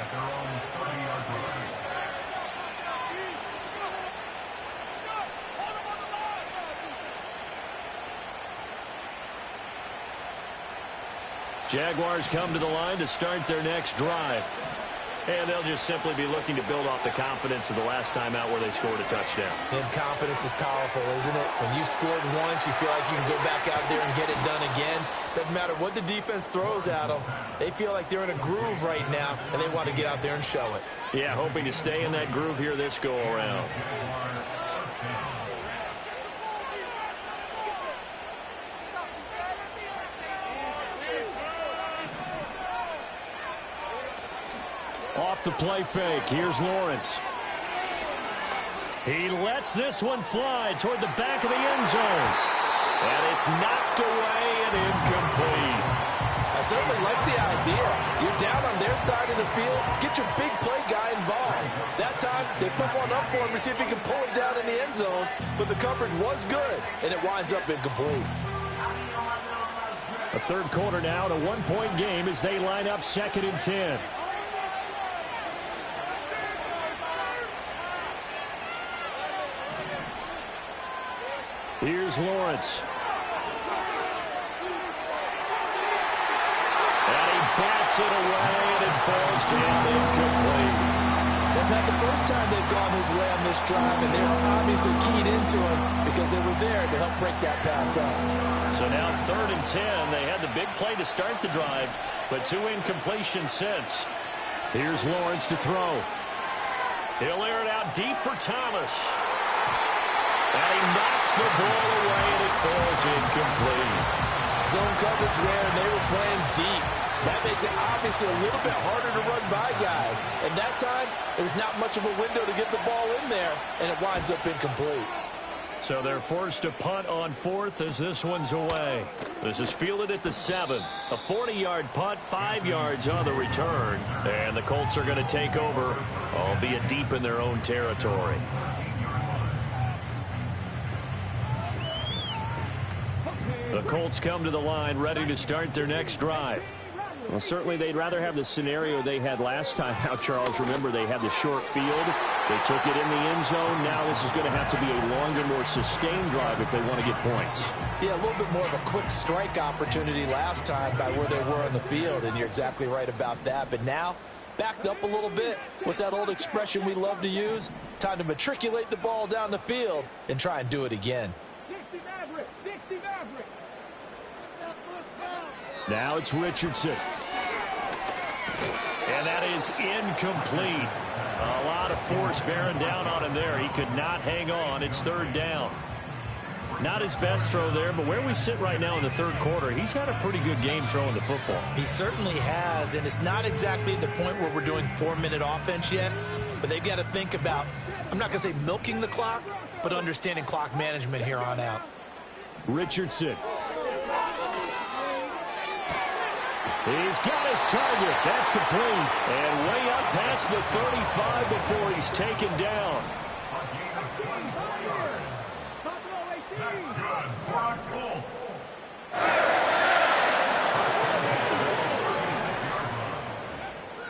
at their own 30-yard line. Jaguars come to the line to start their next drive. And they'll just simply be looking to build off the confidence of the last time out where they scored a touchdown. And confidence is powerful, isn't it? When you scored once, you feel like you can go back out there and get it done again. Doesn't matter what the defense throws at them. They feel like they're in a groove right now, and they want to get out there and show it. Yeah, hoping to stay in that groove here this go-around. Off the play fake. Here's Lawrence. He lets this one fly toward the back of the end zone. And it's knocked away and incomplete. I certainly like the idea. You're down on their side of the field. Get your big play guy involved. That time, they put one up for him to see if he can pull it down in the end zone. But the coverage was good, and it winds up incomplete. A third quarter now, and a one-point game as they line up 2nd and 10. Here's Lawrence. And he bats it away, and it falls down incomplete. That's not the first time they've gone his way on this drive, and they were obviously keyed into him because they were there to help break that pass up. So now 3rd and 10. They had the big play to start the drive, but 2 incompletions since. Here's Lawrence to throw. He'll air it out deep for Thomas. And he knocks the ball away, and it falls incomplete. Zone coverage there, and they were playing deep. That makes it obviously a little bit harder to run by guys. And that time, there's not much of a window to get the ball in there, and it winds up incomplete. So they're forced to punt on 4th as this one's away. This is fielded at the 7. A 40-yard punt, 5 yards on the return. And the Colts are going to take over, albeit deep in their own territory. The Colts come to the line ready to start their next drive. Well, certainly they'd rather have the scenario they had last time out, Charles. Remember, they had the short field. They took it in the end zone. Now this is going to have to be a longer, more sustained drive if they want to get points. Yeah, a little bit more of a quick strike opportunity last time by where they were on the field, and you're exactly right about that. But now, backed up a little bit. What's that old expression we love to use? Time to matriculate the ball down the field and try and do it again. 60 Maverick, 60 Maverick. Now it's Richardson. And that is incomplete. A lot of force bearing down on him there. He could not hang on. It's 3rd down. Not his best throw there, but where we sit right now in the third quarter, he's had a pretty good game throwing the football. He certainly has, and it's not exactly at the point where we're doing 4-minute offense yet, but they've got to think about, I'm not going to say milking the clock, but understanding clock management here on out. Richardson. He's got his target. That's complete. And way up past the 35 before he's taken down.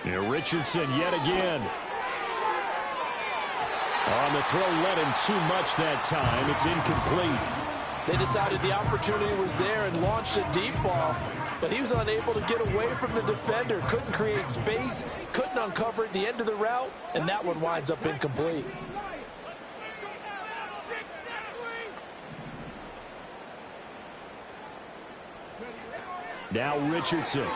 Here, Richardson yet again. On the throw, led him too much that time. It's incomplete. They decided the opportunity was there and launched a deep ball, but he was unable to get away from the defender. Couldn't create space, couldn't uncover at the end of the route, and that one winds up incomplete. Now Richardson.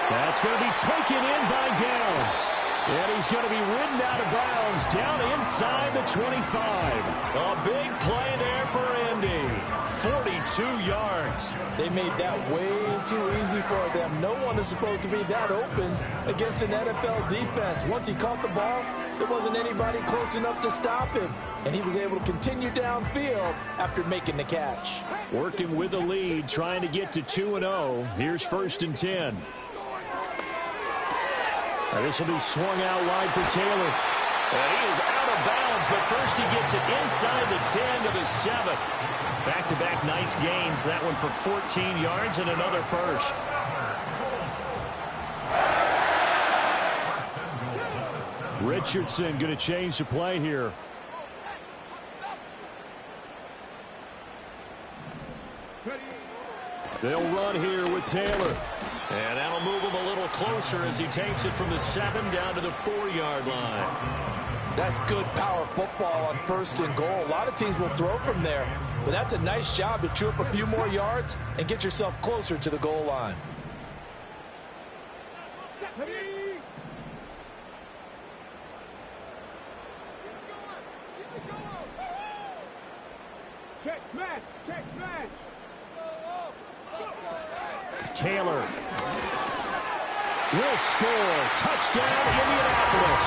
That's going to be taken in by Downs. And he's going to be ridden out of bounds down inside the 25. A big play there for Indy. 42 yards. They made that way too easy for them. No one is supposed to be that open against an NFL defense. Once he caught the ball, there wasn't anybody close enough to stop him. And he was able to continue downfield after making the catch. Working with the lead, trying to get to 2-0. Here's 1st and 10. This will be swung out wide for Taylor. And he is out of bounds, but first he gets it inside the 10 to the 7. Back-to-back nice gains. That one for 14 yards and another first. Richardson going to change the play here. They'll run here with Taylor. And that'll move him a little closer as he takes it from the 7 down to the 4-yard line. That's good power football on 1st and goal. A lot of teams will throw from there, but that's a nice job to chew up a few more yards and get yourself closer to the goal line. Check smash, check smash. Taylor will score. Touchdown, Indianapolis.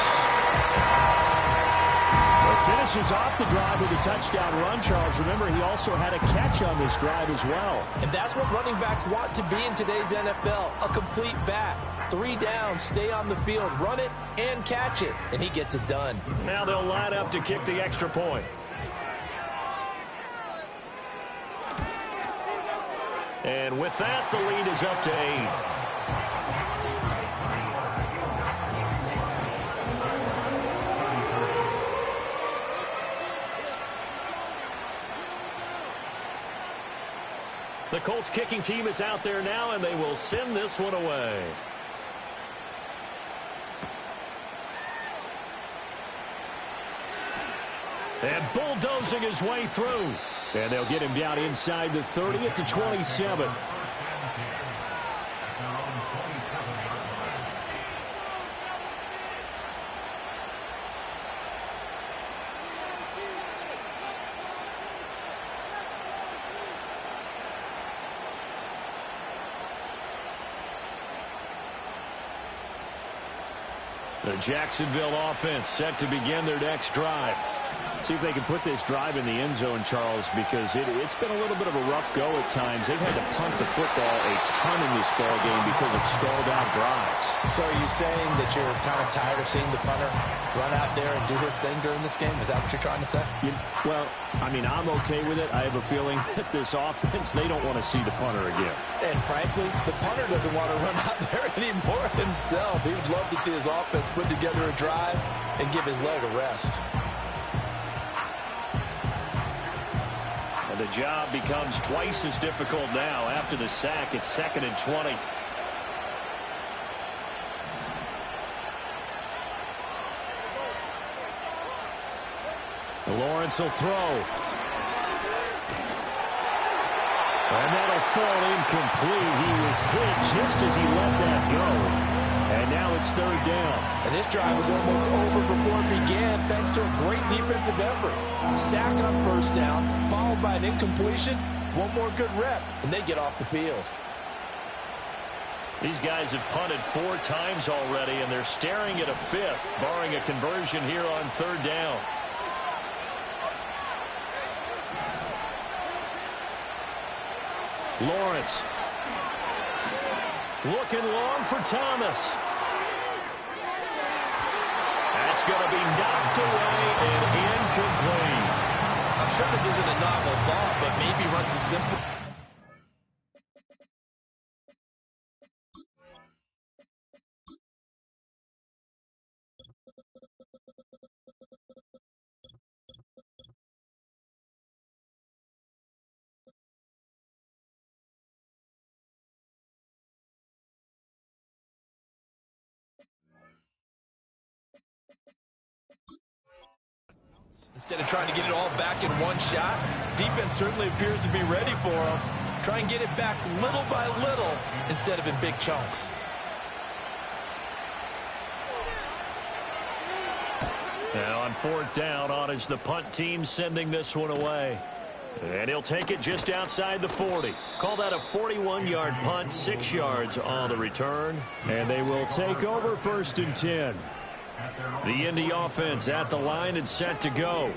Well, finishes off the drive with a touchdown run, Charles. Remember, he also had a catch on this drive as well. And that's what running backs want to be in today's NFL, a complete back. 3 downs, stay on the field, run it, and catch it. And he gets it done. Now they'll line up to kick the extra point. And with that, the lead is up to 8. The Colts kicking team is out there now, and they will send this one away. And bulldozing his way through. And they'll get him down inside the 30 at the 27. The Jacksonville offense set to begin their next drive. See if they can put this drive in the end zone, Charles, because it's been a little bit of a rough go at times. They've had to punt the football a ton in this ball game because of stalled out drives. So are you saying that you're kind of tired of seeing the punter run out there and do his thing during this game? Is that what you're trying to say? Well, I mean, I'm okay with it. I have a feeling that this offense, they don't want to see the punter again. And frankly, the punter doesn't want to run out there anymore himself. He would love to see his offense put together a drive and give his leg a rest. The job becomes twice as difficult now after the sack. It's 2nd and 20. Lawrence will throw. And that'll fall incomplete. He was hit just as he let that go. And now it's third down. And this drive was almost over before it began thanks to a great defensive effort. Sack on first down, followed by an incompletion. One more good rep, and they get off the field. These guys have punted 4 times already, and they're staring at a 5th, barring a conversion here on third down. Lawrence. Looking long for Thomas. That's going to be knocked away and incomplete. I'm sure this isn't a novel thought, but maybe run some simple. Instead of trying to get it all back in one shot, defense certainly appears to be ready for them. Try and get it back little by little instead of in big chunks. Now on fourth down, on is the punt team sending this one away. And he'll take it just outside the 40. Call that a 41-yard punt, 6 yards on the return. And they will take over first and 10. The Indy offense at the line and set to go.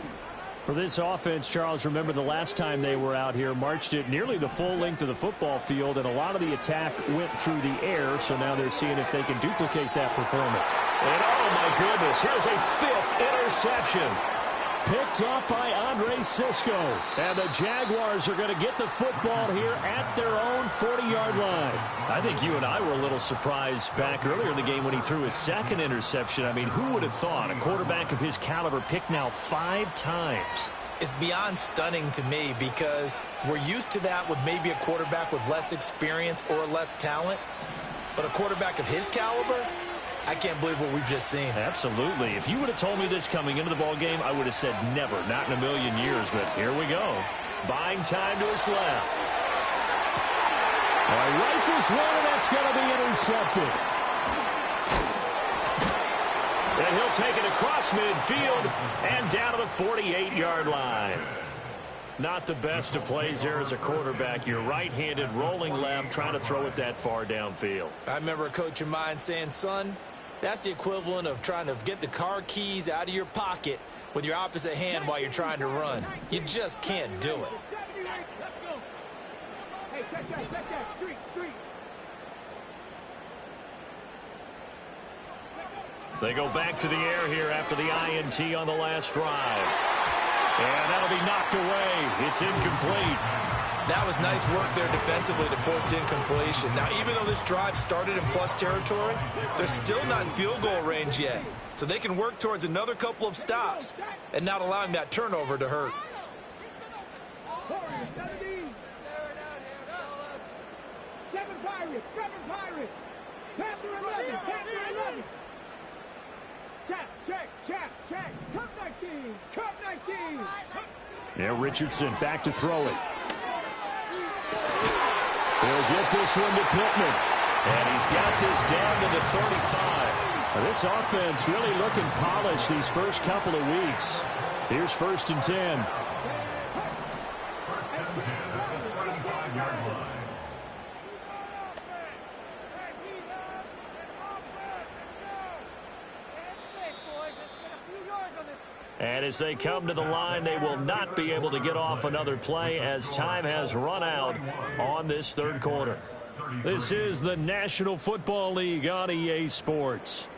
For this offense, Charles, remember the last time they were out here, marched it nearly the full length of the football field, and a lot of the attack went through the air, so now they're seeing if they can duplicate that performance. And oh my goodness, here's a 5th interception. Picked off by Andre Cisco. And the Jaguars are going to get the football here at their own 40-yard line. I think you and I were a little surprised back earlier in the game when he threw his 2nd interception. I mean, who would have thought a quarterback of his caliber picked now 5 times? It's beyond stunning to me because we're used to that with maybe a quarterback with less experience or less talent. But a quarterback of his caliber, I can't believe what we've just seen. Absolutely. If you would have told me this coming into the ball game, I would have said never, not in a million years. But here we go. Buying time to his left. Rifles one, and that's going to be intercepted. And he'll take it across midfield and down to the 48-yard line. Not the best of plays there as a quarterback. You're right-handed, rolling left, trying to throw it that far downfield. I remember a coach of mine saying, son, that's the equivalent of trying to get the car keys out of your pocket with your opposite hand while you're trying to run. You just can't do it. Hey, check that. Street. They go back to the air here after the INT on the last drive. And that'll be knocked away. It's incomplete. That was nice work there defensively to force incompletion. Now, even though this drive started in plus territory, they're still not in field goal range yet. So they can work towards another couple of stops and not allowing that turnover to hurt. Seven Pirates. Pass to 11. Check. Cup 19. Yeah, Richardson back to throw it. He'll get this one to Pittman. And he's got this down to the 35. Now, this offense really looking polished these first couple of weeks. Here's first and 10. First and 10 at the 35-yard line. And as they come to the line, they will not be able to get off another play as time has run out on this third quarter. This is the National Football League on EA Sports.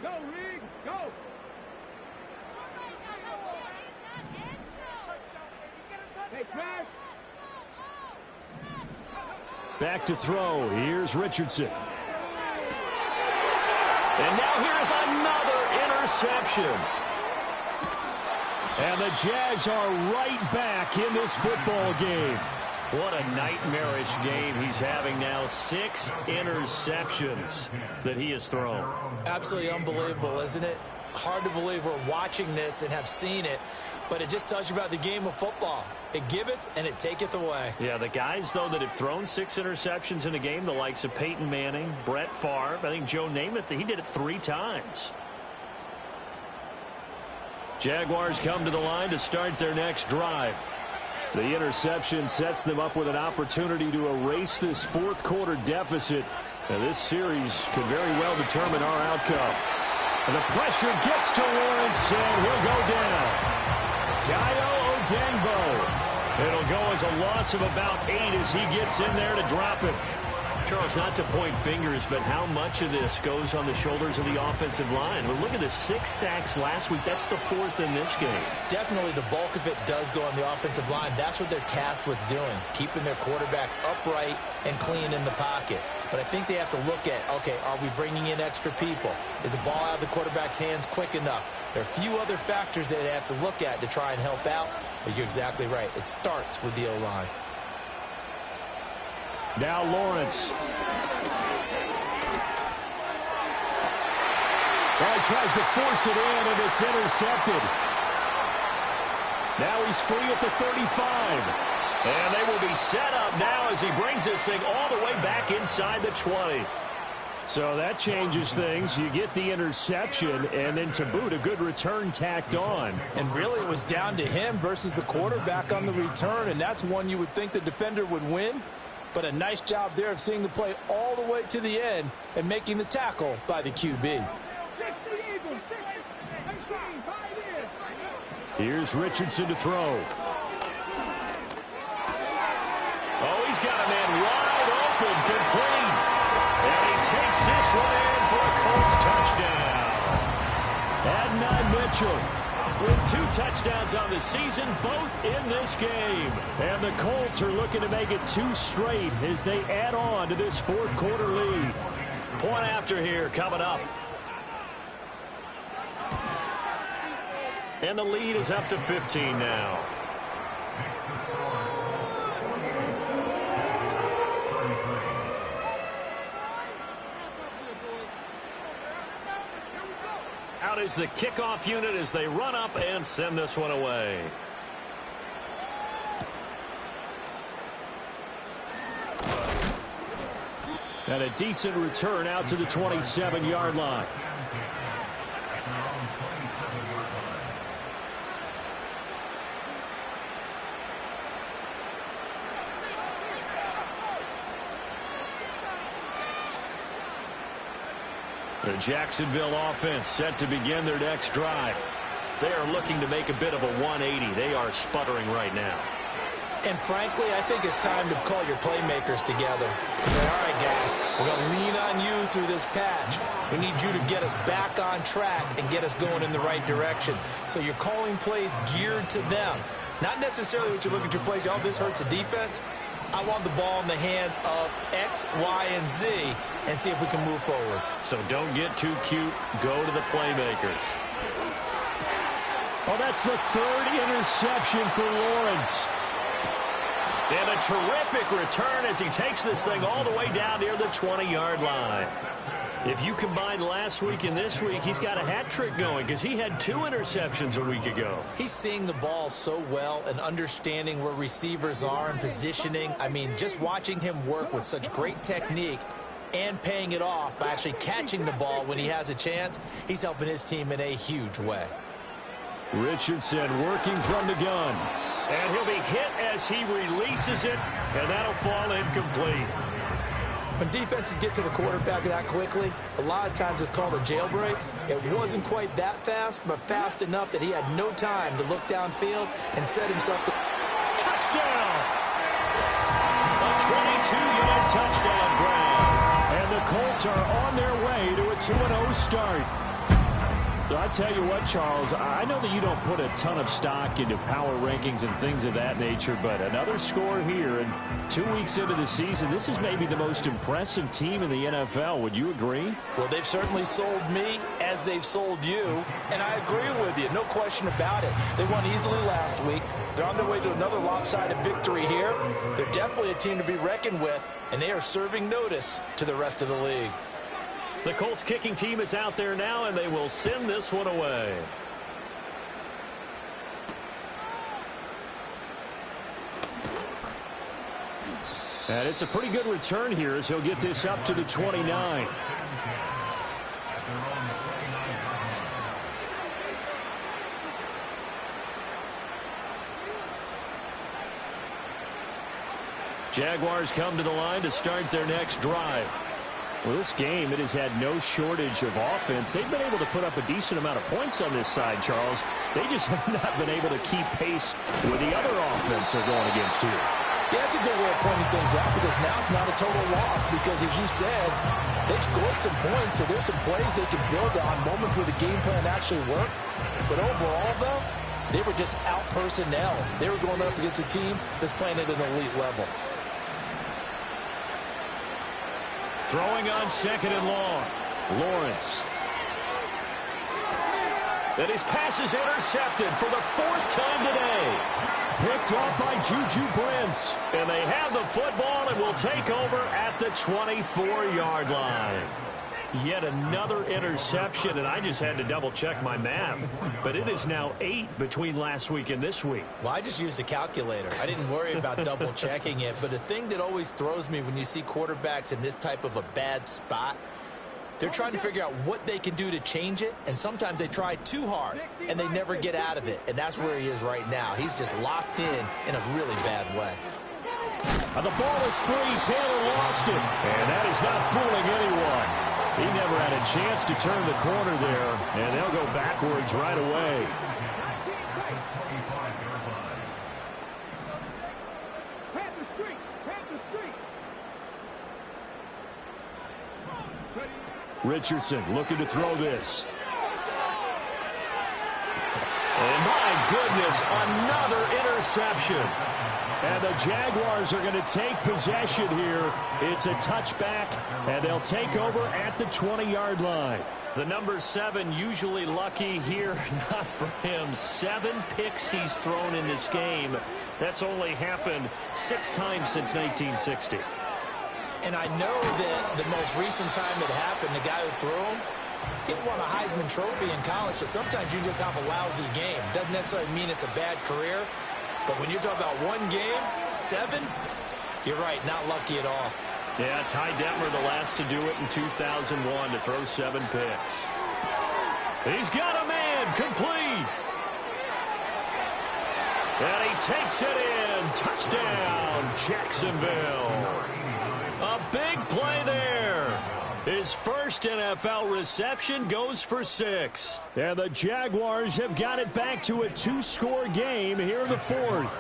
Go, Reed, go! Hey, Crash! Back to throw. Here's Richardson. And now here's another interception. And the Jags are right back in this football game. What a nightmarish game he's having now. 6 interceptions that he has thrown. Absolutely unbelievable, isn't it? Hard to believe we're watching this and have seen it, but it just tells you about the game of football. It giveth and it taketh away. Yeah, the guys, though, that have thrown 6 interceptions in a game, the likes of Peyton Manning, Brett Favre, I think Joe Namath, he did it 3 times. Jaguars come to the line to start their next drive. The interception sets them up with an opportunity to erase this fourth quarter deficit. And this series could very well determine our outcome. And the pressure gets to Lawrence, and he'll go down. Dio Odengbo. It'll go as a loss of about 8 as he gets in there to drop it. Charles, not to point fingers, but how much of this goes on the shoulders of the offensive line? Well, look at the 6 sacks last week. That's the 4th in this game. Definitely the bulk of it does go on the offensive line. That's what they're tasked with doing, keeping their quarterback upright and clean in the pocket. But I think they have to look at, okay, are we bringing in extra people? Is the ball out of the quarterback's hands quick enough? There are a few other factors that they have to look at to try and help out, but you're exactly right. It starts with the O-line. Now Lawrence. Well, he tries to force it in, and it's intercepted. Now he's free at the 35. And they will be set up now as he brings this thing all the way back inside the 20. So that changes things. You get the interception, and then to boot, a good return tacked on. And really it was down to him versus the quarterback on the return, and that's one you would think the defender would win. But a nice job there of seeing the play all the way to the end and making the tackle by the QB. Here's Richardson to throw. Oh, he's got a man wide open, complete. And he takes this one in for a Colts touchdown. Adonai Mitchell with 2 touchdowns on the season, both in this game. And the Colts are looking to make it 2 straight as they add on to this fourth quarter lead. Point after here coming up. And the lead is up to 15 now. Out is the kickoff unit as they run up and send this one away. And a decent return out to the 27-yard line. The Jacksonville offense set to begin their next drive. They are looking to make a bit of a 180. They are sputtering right now. And frankly, I think it's time to call your playmakers together. Say, all right, guys, we're going to lean on you through this patch. We need you to get us back on track and get us going in the right direction. So you're calling plays geared to them. Not necessarily what you look at your plays, oh, this hurts the defense. I want the ball in the hands of X, Y, and Z and see if we can move forward. So don't get too cute. Go to the playmakers. Oh, that's the 3rd interception for Lawrence. And a terrific return as he takes this thing all the way down near the 20-yard line. If you combine last week and this week, he's got a hat trick going because he had 2 interceptions a week ago. He's seeing the ball so well and understanding where receivers are and positioning. I mean, just watching him work with such great technique and paying it off by actually catching the ball when he has a chance, he's helping his team in a huge way. Richardson working from the gun. And he'll be hit as he releases it, and that'll fall incomplete. When defenses get to the quarterback that quickly, a lot of times it's called a jailbreak. It wasn't quite that fast, but fast enough that he had no time to look downfield and set himself to touchdown. A 22-yard touchdown grab. And the Colts are on their way to a 2-0 start. I tell you what, Charles, I know that you don't put a ton of stock into power rankings and things of that nature, but another score here, and 2 weeks into the season, this is maybe the most impressive team in the NFL. Would you agree? Well, they've certainly sold me as they've sold you, and I agree with you, no question about it. They won easily last week. They're on their way to another lopsided victory here. They're definitely a team to be reckoned with, and they are serving notice to the rest of the league. The Colts kicking team is out there now, and they will send this one away. And it's a pretty good return here as he'll get this up to the 29. Jaguars come to the line to start their next drive. Well, this game, it has had no shortage of offense. They've been able to put up a decent amount of points on this side, Charles. They just have not been able to keep pace with the other offense they're going against here. Yeah, that's a good way of pointing things out because now it's not a total loss because, as you said, they've scored some points, so there's some plays they can build on, moments where the game plan actually worked. But overall, though, they were just out personnel. They were going up against a team that's playing at an elite level. Throwing on second and long. Lawrence. And his pass is intercepted for the 4th time today. Picked off by Juju Brents. And they have the football and will take over at the 24-yard line. Yet another interception, and I just had to double-check my math. But it is now 8 between last week and this week. Well, I just used a calculator. I didn't worry about double-checking it. But the thing that always throws me when you see quarterbacks in this type of a bad spot, they're trying to figure out what they can do to change it, and sometimes they try too hard, and they never get out of it. And that's where he is right now. He's just locked in a really bad way. And the ball is free. Taylor lost it. And that is not fooling anyone. He never had a chance to turn the corner there, and they'll go backwards right away. Richardson looking to throw this. And my goodness, another interception. And the Jaguars are going to take possession here. It's a touchback, and they'll take over at the 20-yard line. The number 7 usually lucky here. Not for him. 7 picks he's thrown in this game. That's only happened 6 times since 1960. And I know that the most recent time it happened, the guy who threw him, he won a Heisman Trophy in college, so sometimes you just have a lousy game. Doesn't necessarily mean it's a bad career. But when you're talking about one game, 7, you're right, not lucky at all. Yeah, Ty Detmer, the last to do it in 2001, to throw 7 picks. He's got a man, complete. And he takes it in. Touchdown, Jacksonville. A big play there. His first NFL reception goes for 6. And the Jaguars have got it back to a 2-score game here in the 4th.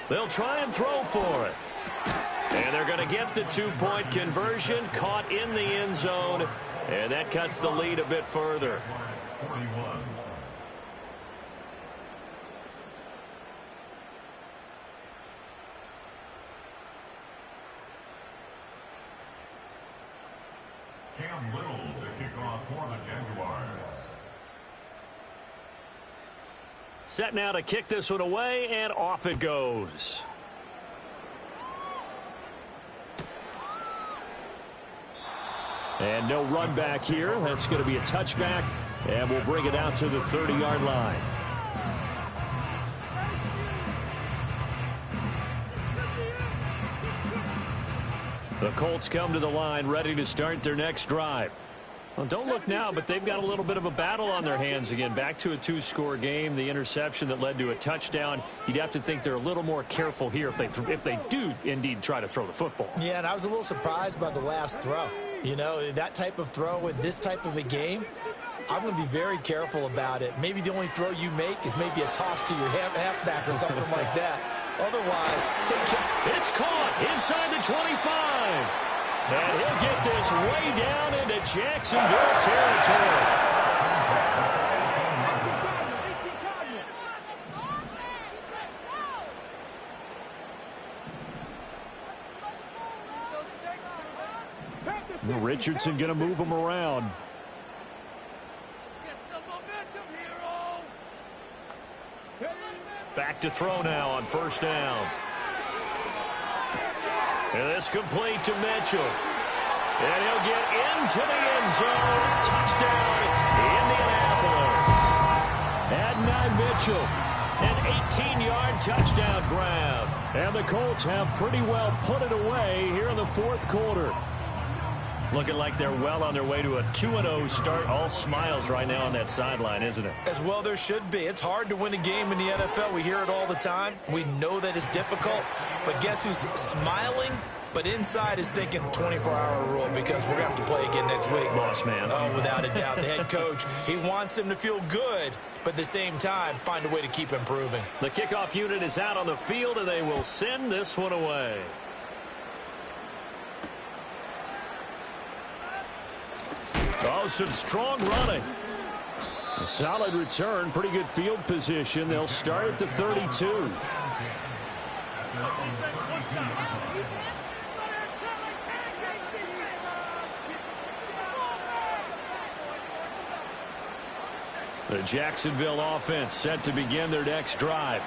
They'll try and throw for it. And they're going to get the 2-point conversion, caught in the end zone, and that cuts the lead a bit further. Cam Little to kick off for the Jaguars. Set now to kick this one away, and off it goes. And no run back here. That's going to be a touchback, and we'll bring it out to the 30-yard line. The Colts come to the line ready to start their next drive. Well, don't look now, but they've got a little bit of a battle on their hands again. Back to a 2-score game. The interception that led to a touchdown. You'd have to think they're a little more careful here if they do indeed try to throw the football. Yeah, and I was a little surprised by the last throw. You know, that type of throw in this type of a game, I'm going to be very careful about it. Maybe the only throw you make is maybe a toss to your halfback or something like that. Otherwise, take care. It's caught inside the 25. And he'll get this way down into Jacksonville territory. Richardson going to move him around. Back to throw now on first down. And this complete to Mitchell. And he'll get into the end zone. Touchdown, Indianapolis. Adonai Mitchell, an 18-yard touchdown grab. And the Colts have pretty well put it away here in the fourth quarter. Looking like they're well on their way to a 2-0 start. All smiles right now on that sideline, isn't it? As well there should be. It's hard to win a game in the NFL. We hear it all the time. We know that it's difficult. But guess who's smiling? But inside is thinking 24-hour rule because we're going to have to play again next week. Boss man. Oh, without a doubt. The head coach, he wants them to feel good, but at the same time, find a way to keep improving. The kickoff unit is out on the field, and they will send this one away. Oh, some strong running. A solid return, pretty good field position. They'll start at the 32. The Jacksonville offense set to begin their next drive.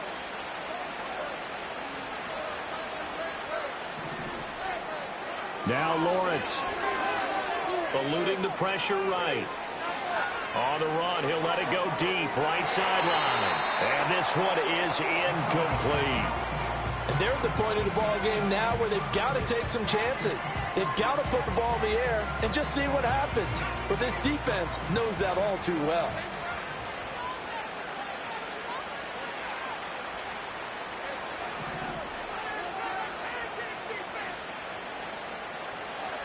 Now Lawrence. Eluding the pressure right. On the run, he'll let it go deep, right sideline. And this one is incomplete. And they're at the point of the ball game now where they've got to take some chances. They've got to put the ball in the air and just see what happens. But this defense knows that all too well.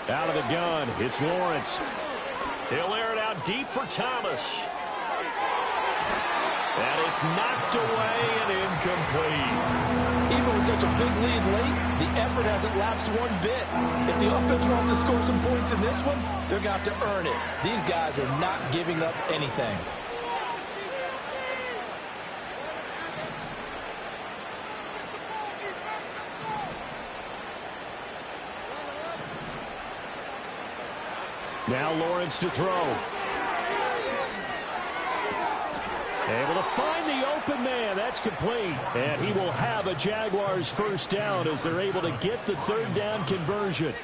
Out of the gun, it's Lawrence. He'll air it out deep for Thomas. And it's knocked away and incomplete. Even with such a big lead late, the effort hasn't lapsed one bit. If the offense wants to score some points in this one, they're going to have to earn it. These guys are not giving up anything. Now Lawrence to throw. Able to find the open man. That's complete. And he will have a Jaguars first down as they're able to get the third down conversion.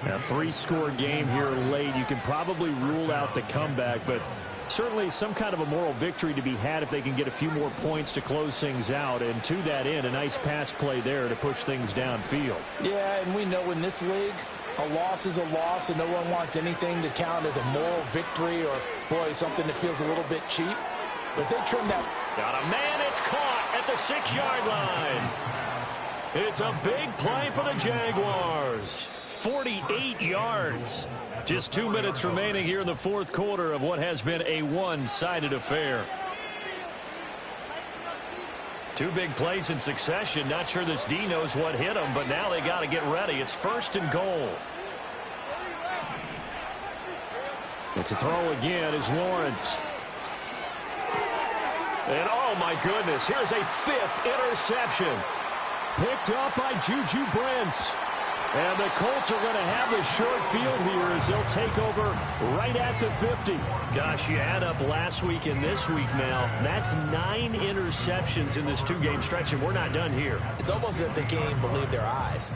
A three-score game here late. You can probably rule out the comeback, but certainly some kind of a moral victory to be had if they can get a few more points to close things out. And to that end, a nice pass play there to push things downfield. Yeah, and we know in this league, a loss is a loss, and no one wants anything to count as a moral victory or, boy, something that feels a little bit cheap. But they trim that. Got a man, it's caught at the 6-yard line. It's a big play for the Jaguars. 48 yards. Just 2 minutes remaining here in the fourth quarter of what has been a one-sided affair. Two big plays in succession. Not sure this D knows what hit them, but now they got to get ready. It's first and goal. But to throw again is Lawrence. And oh my goodness, here's a 5th interception. Picked up by Juju Brents. And the Colts are going to have the short field here as they'll take over right at the 50. Gosh, you add up last week and this week now. That's 9 interceptions in this 2-game stretch, and we're not done here. It's almost as if they can't even believe their eyes.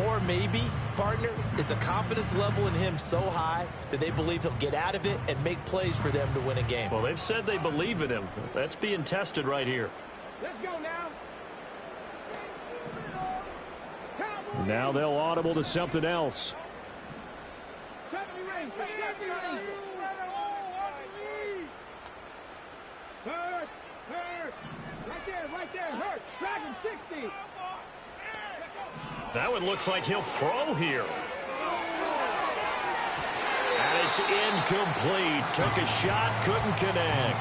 Or maybe, partner, is the confidence level in him so high that they believe he'll get out of it and make plays for them to win a game. Well, they've said they believe in him. That's being tested right here. Let's go now. Now they'll audible to something else. Hurt. Right there. Hurt. Drag him 60. That one looks like he'll throw here. And it It's incomplete. Took a shot, couldn't connect.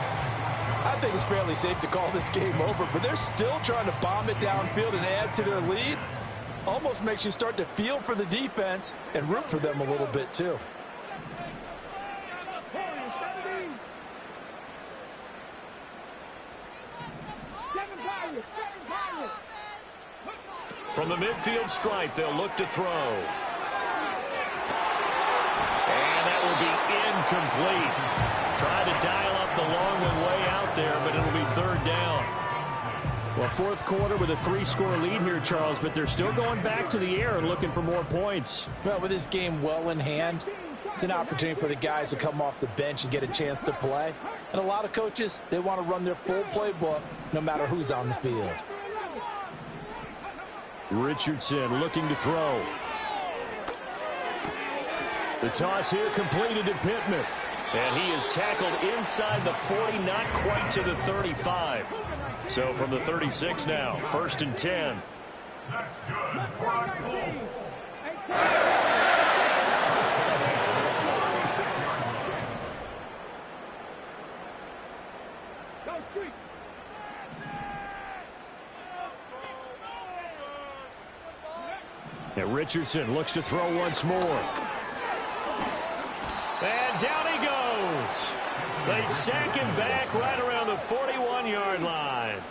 I think it's fairly safe to call this game over, but they're still trying to bomb it downfield and add to their lead. Almost makes you start to feel for the defense and root for them a little bit, too. From the midfield stripe, they'll look to throw. And that will be incomplete. Trying to dial up the long one way out there, but it'll be third down. Well, fourth quarter with a 3-score lead here, Charles, but they're still going back to the air and looking for more points. Well, with this game well in hand, it's an opportunity for the guys to come off the bench and get a chance to play. And a lot of coaches, they want to run their full playbook no matter who's on the field. Richardson looking to throw. The toss here completed to Pittman. And he is tackled inside the 40, not quite to the 35. So from the 36 now, 1st and 10. That's good for our Colts. Now Richardson looks to throw once more. And down he goes. They sack him back right around the 41-yard line.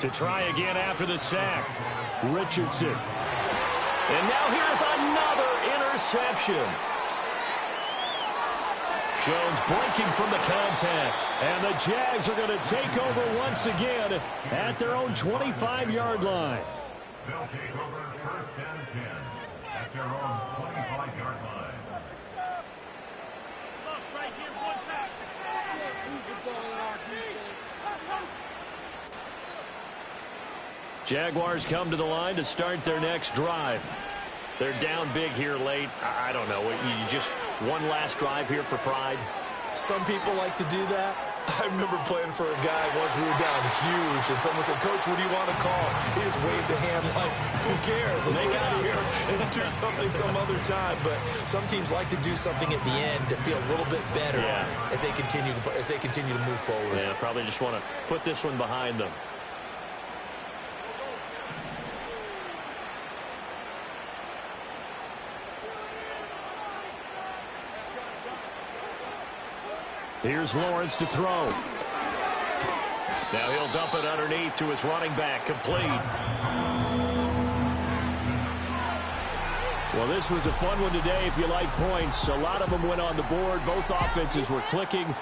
To try again after the sack. Richardson. And now here's another interception. Jones breaking from the contact. And the Jags are going to take over once again at their own 25-yard line. They'll take over 1st and 10 at their own 25-yard line. Jaguars come to the line to start their next drive. They're down big here late. I don't know. You just one last drive here for pride? Some people like to do that. I remember playing for a guy once. We were down huge, and someone said, "Coach, what do you want to call?" He just waved a hand like, "Who cares? Let's get out of here and do something some other time." But some teams like to do something at the end to feel a little bit better as they continue to move forward. Yeah, probably just want to put this one behind them. Here's Lawrence to throw. Now he'll dump it underneath to his running back, complete. Well, this was a fun one today if you like points. A lot of them went on the board. Both offenses were clicking.